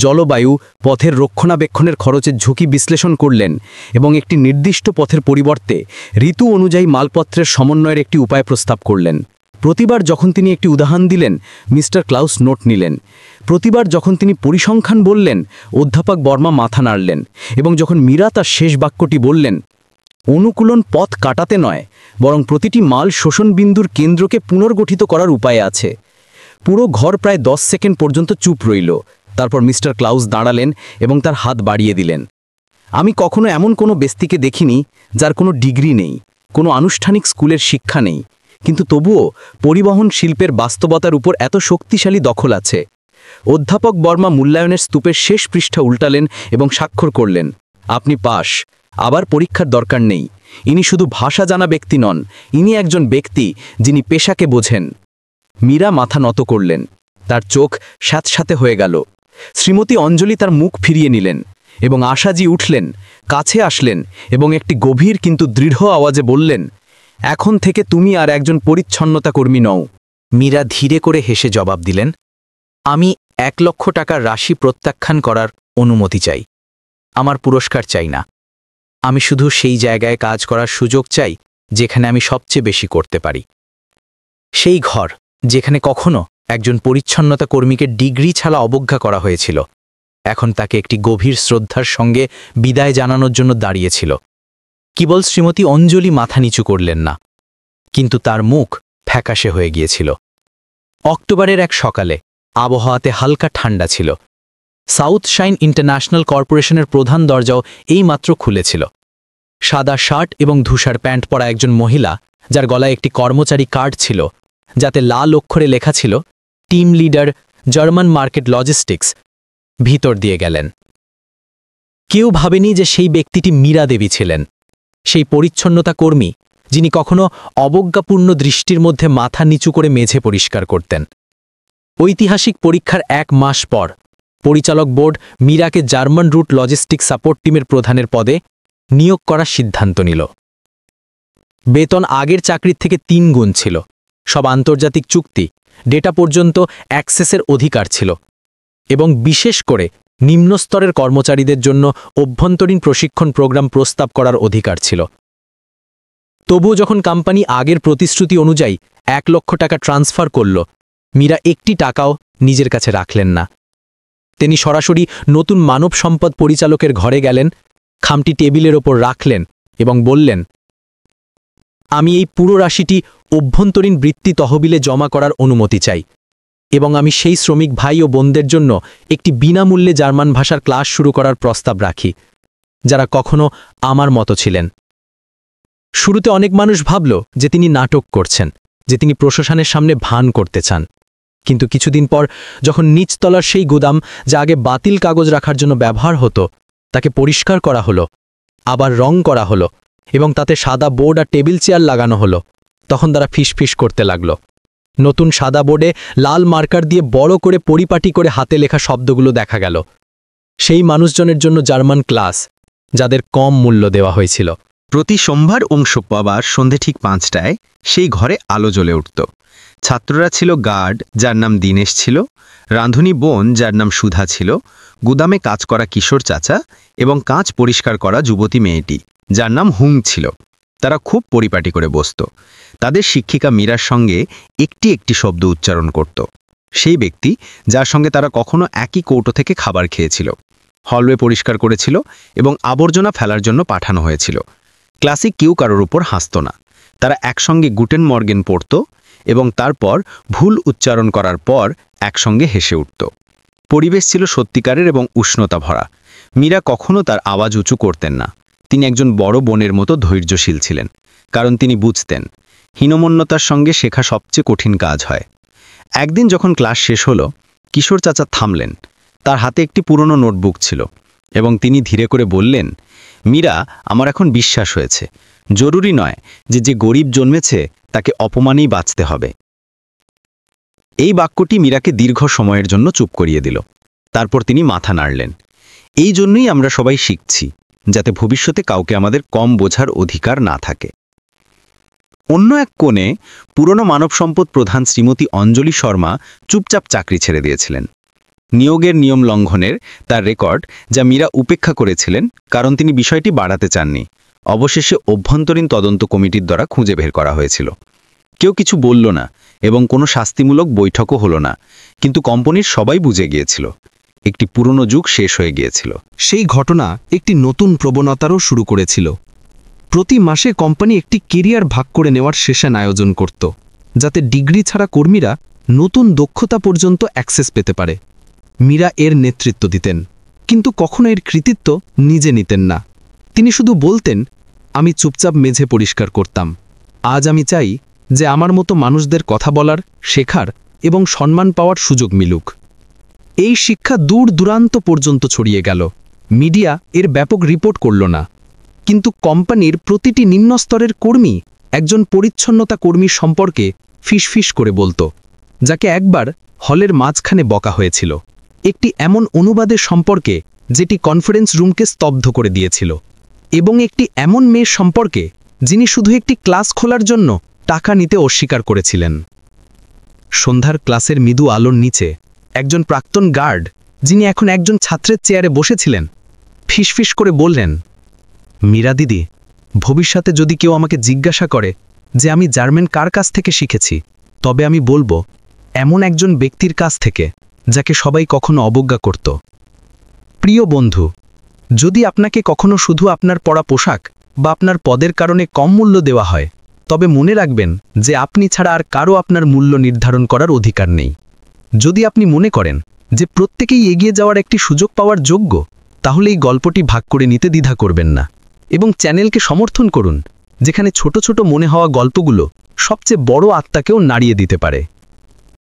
Speaker 4: জলবায়ু, পথের রক্ষণাবেক্ষণের খরচের ঝুঁকি বিশ্লেষণ করলেন এবং একটি নির্দিষ্ট পথের পরিবর্তে ঋতু অনুযায়ী মালপত্রের সমন্বয়ের একটি উপায় প্রস্তাব করলেন। প্রতিবার যখন তিনি একটি উদাহরণ দিলেন, মিস্টার ক্লাউস নোট নিলেন। প্রতিবার যখন তিনি পরিসংখ্যান বললেন, অধ্যাপক বর্মা মাথা নাড়লেন এবং যখন মীরা তার শেষ বাক্যটি বললেন, অনুকূলন পথ কাটাতে নয়, বরং প্রতিটি মাল শোষণ বিন্দুর কেন্দ্রকে পুনর্গঠিত করার উপায় আছে। পুরো ঘর প্রায় 10 সেকেন্ড পর্যন্ত চুপ রইল। তারপর মিস্টার ক্লাউস দাঁড়ালেন এবং তার হাত বাড়িয়ে দিলেন। আমি কখনো এমন কোনো ব্যক্তিকে দেখিনি যার কোনো ডিগ্রি নেই, কোনো আনুষ্ঠানিক স্কুলের শিক্ষা নেই, কিন্তু তবুও পরিবহন শিল্পের বাস্তবতার উপর এত শক্তিশালী দখল আছে। অধ্যাপক বর্মা মূল্যায়নের স্তূপের শেষ পৃষ্ঠা উল্টালেন এবং স্বাক্ষর করলেন, আপনি পাস, আবার পরীক্ষার দরকার নেই। ইনি শুধু ভাষা জানা ব্যক্তি নন, ইনি একজন ব্যক্তি যিনি পেশাকে বোঝেন। মীরা মাথা নত করলেন, তার চোখ স্যাঁতস্যাঁতে হয়ে গেল। শ্রীমতী অঞ্জলি তার মুখ ফিরিয়ে নিলেন এবং আশাজি উঠলেন, কাছে আসলেন এবং একটি গভীর কিন্তু দৃঢ় আওয়াজে বললেন, এখন থেকে তুমি আর একজন পরিচ্ছন্নতা কর্মী নও।
Speaker 1: মীরা ধীরে করে হেসে জবাব দিলেন, আমি 1 লক্ষ টাকার রাশি প্রত্যাখ্যান করার অনুমতি চাই। আমার পুরস্কার চাই না। আমি শুধু সেই জায়গায় কাজ করার সুযোগ চাই যেখানে আমি সবচেয়ে বেশি করতে পারি। সেই ঘর যেখানে কখনো একজন পরিচ্ছন্নতা কর্মীকে ডিগ্রি ছাড়া অবজ্ঞা করা হয়েছিল, এখন তাকে একটি গভীর শ্রদ্ধার সঙ্গে বিদায় জানানোর জন্য দাঁড়িয়েছিল। কেবল শ্রীমতী অঞ্জলি মাথা নিচু করলেন না, কিন্তু তার মুখ ফ্যাকাশে হয়ে গিয়েছিল। অক্টোবরের এক সকালে আবহাওয়াতে হালকা ঠান্ডা ছিল। সাউথ শাইন ইন্টারন্যাশনাল কর্পোরেশনের প্রধান দরজাও এইমাত্র খুলেছিল। সাদা শার্ট এবং ধূসর প্যান্ট পরা একজন মহিলা, যার গলায় একটি কর্মচারী কার্ড ছিল যাতে লাল অক্ষরে লেখা ছিল team leader, German market logistics, ভিতর দিয়ে গেলেন। কেউ ভাবেনি যে সেই ব্যক্তিটি মীরা দেবী ছিলেন, সেই পরিচ্ছন্নতা কর্মী যিনি কখনো অবজ্ঞাপূর্ণ দৃষ্টির মধ্যে মাথা নিচু করে মেঝে পরিষ্কার করতেন। ঐতিহাসিক পরীক্ষার 1 মাস পর পরিচালক বোর্ড মীরাকে জার্মান রুট লজিস্টিক সাপোর্ট টিমের প্রধানের পদে নিয়োগ করার সিদ্ধান্ত নিল। বেতন আগের চাকরির থেকে 3 গুণ ছিল। সব আন্তর্জাতিক চুক্তি, ডেটা পর্যন্ত অ্যাক্সেসের অধিকার ছিল এবং বিশেষ করে নিম্নস্তরের কর্মচারীদের জন্য অভ্যন্তরীণ প্রশিক্ষণ প্রোগ্রাম প্রস্তাব করার অধিকার ছিল। তবুও যখন কোম্পানি আগের প্রতিশ্রুতি অনুযায়ী 1 লক্ষ টাকা ট্রান্সফার করল, মীরা একটি টাকাও নিজের কাছে রাখলেন না। তিনি সরাসরি নতুন মানব সম্পদ পরিচালকের ঘরে গেলেন, খামটি টেবিলের ওপর রাখলেন এবং বললেন,
Speaker 3: আমি এই পুরো রাশিটি অভ্যন্তরীণ বৃত্তি তহবিলে জমা করার অনুমতি চাই এবং আমি সেই শ্রমিক ভাই ও বোনদের জন্য একটি বিনামূল্যে জার্মান ভাষার ক্লাস শুরু করার প্রস্তাব রাখি যারা কখনো আমার মতো ছিলেন। শুরুতে অনেক মানুষ ভাবল যে তিনি নাটক করছেন, যে তিনি প্রশাসনের সামনে ভান করতে চান, কিন্তু কিছুদিন পর যখন নিচতলার সেই গুদাম যা আগে বাতিল কাগজ রাখার জন্য ব্যবহার হতো তাকে পরিষ্কার করা হলো, আবার রং করা হলো এবং তাতে সাদা বোর্ড আর টেবিল চেয়ার লাগানো হলো, তখন তারা ফিসফিস করতে লাগল। নতুন সাদা বোর্ডে লাল মার্কার দিয়ে বড় করে পরিপাটি করে হাতে লেখা শব্দগুলো দেখা গেল। সেই মানুষজনের জন্য জার্মান ক্লাস, যাদের কম মূল্য দেওয়া হয়েছিল।
Speaker 6: প্রতি সোমবার ও শুক্রবার সন্ধে ঠিক 5টায় সেই ঘরে আলো জ্বলে উঠত। ছাত্ররা ছিল গার্ড, যার নাম দীনেশ ছিল, রাঁধুনি বোন, যার নাম সুধা ছিল, গুদামে কাজ করা কিশোর চাচা এবং কাঁচ পরিষ্কার করা যুবতী মেয়েটি, যার নাম হুং ছিল। তারা খুব পরিপাটি করে বসত। তাদের শিক্ষিকা মীরার সঙ্গে একটি একটি শব্দ উচ্চারণ করত। সেই ব্যক্তি যার সঙ্গে তারা কখনো একই কৌটো থেকে খাবার খেয়েছিল, হলওয়ে পরিষ্কার করেছিল এবং আবর্জনা ফেলার জন্য পাঠানো হয়েছিল। ক্লাসে কেউ কারোর উপর হাসত না। তারা একসঙ্গে গুটেন মর্গেন পড়ত এবং তারপর ভুল উচ্চারণ করার পর একসঙ্গে হেসে উঠত। পরিবেশ ছিল সত্যিকারের এবং উষ্ণতা ভরা। মীরা কখনো তার আওয়াজ উঁচু করতেন না। তিনি একজন বড় বোনের মতো ধৈর্যশীল ছিলেন, কারণ তিনি বুঝতেন হীনমন্যতার সঙ্গে শেখা সবচেয়ে কঠিন কাজ হয়। একদিন যখন ক্লাস শেষ হলো, কিশোর চাচা থামলেন। তার হাতে একটি পুরনো নোটবুক ছিল এবং তিনি ধীরে করে বললেন, মীরা, আমার এখন বিশ্বাস হয়েছে, জরুরি নয় যে যে গরিব জন্মেছে তাকে অপমানেই বাঁচতে হবে। এই বাক্যটি মীরাকে দীর্ঘ সময়ের জন্য চুপ করিয়ে দিল। তারপর তিনি মাথা নাড়লেন। এই জন্যই আমরা সবাই শিখছি, যাতে ভবিষ্যতে কাউকে আমাদের কম বোঝার অধিকার না থাকে। অন্য এক কোণে পুরনো মানব সম্পদ প্রধান শ্রীমতী অঞ্জলি শর্মা চুপচাপ চাকরি ছেড়ে দিয়েছিলেন। নিয়োগের নিয়ম লঙ্ঘনের তার রেকর্ড, যা মীরা উপেক্ষা করেছিলেন কারণ তিনি বিষয়টি বাড়াতে চাননি, অবশেষে অভ্যন্তরীণ তদন্ত কমিটির দ্বারা খুঁজে বের করা হয়েছিল। কেউ কিছু বলল না এবং কোনো শাস্তিমূলক বৈঠকও হলো না, কিন্তু কোম্পানির সবাই বুঝে গিয়েছিল একটি পুরনো যুগ শেষ হয়ে গিয়েছিল।
Speaker 3: সেই ঘটনা একটি নতুন প্রবণতারও শুরু করেছিল। প্রতি মাসে কোম্পানি একটি কেরিয়ার ভাগ করে নেওয়ার সেশন আয়োজন করত, যাতে ডিগ্রি ছাড়া কর্মীরা নতুন দক্ষতা পর্যন্ত অ্যাক্সেস পেতে পারে। মীরা এর নেতৃত্ব দিতেন, কিন্তু কখনো এর কৃতিত্ব নিজে নিতেন না। তিনি শুধু বলতেন, আমি চুপচাপ মেঝে পরিষ্কার করতাম। আজ আমি চাই যে আমার মতো মানুষদের কথা বলার, শেখার এবং সম্মান পাওয়ার সুযোগ মিলুক। এই শিক্ষা দূর দূরান্ত পর্যন্ত ছড়িয়ে গেল। মিডিয়া এর ব্যাপক রিপোর্ট করল না, কিন্তু কোম্পানির প্রতিটি নিম্নস্তরের কর্মী একজন পরিচ্ছন্নতা কর্মীর সম্পর্কে ফিসফিস করে বলত, যাকে একবার হলের মাঝখানে বকা হয়েছিল, একটি এমন অনুবাদের সম্পর্কে যেটি কনফারেন্স রুমকে স্তব্ধ করে দিয়েছিল, এবং একটি এমন মেয়ের সম্পর্কে যিনি শুধু একটি ক্লাস খোলার জন্য টাকা নিতে অস্বীকার করেছিলেন। সন্ধ্যার ক্লাসের মৃদু আলোর নিচে একজন প্রাক্তন গার্ড, যিনি এখন একজন ছাত্রের চেয়ারে বসেছিলেন, ফিসফিস করে বললেন, মীরা দিদি, ভবিষ্যতে যদি কেউ আমাকে জিজ্ঞাসা করে যে আমি জার্মান কার কাছ থেকে শিখেছি, তবে আমি বলবো এমন একজন ব্যক্তির কাছ থেকে যাকে সবাই কখনো অবজ্ঞা করত। প্রিয় বন্ধু, যদি আপনাকে কখনো শুধু আপনার পরা পোশাক বা আপনার পদের কারণে কম মূল্য দেওয়া হয়, তবে মনে রাখবেন যে আপনি ছাড়া আর কারও আপনার মূল্য নির্ধারণ করার অধিকার নেই। যদি আপনি মনে করেন যে প্রত্যেকেই এগিয়ে যাওয়ার একটি সুযোগ পাওয়ার যোগ্য, তাহলে এই গল্পটি ভাগ করে নিতে দ্বিধা করবেন না এবং চ্যানেলকে সমর্থন করুন, যেখানে ছোট ছোট মনে হওয়া গল্পগুলো সবচেয়ে বড় আত্মাকেও নাড়িয়ে দিতে পারে।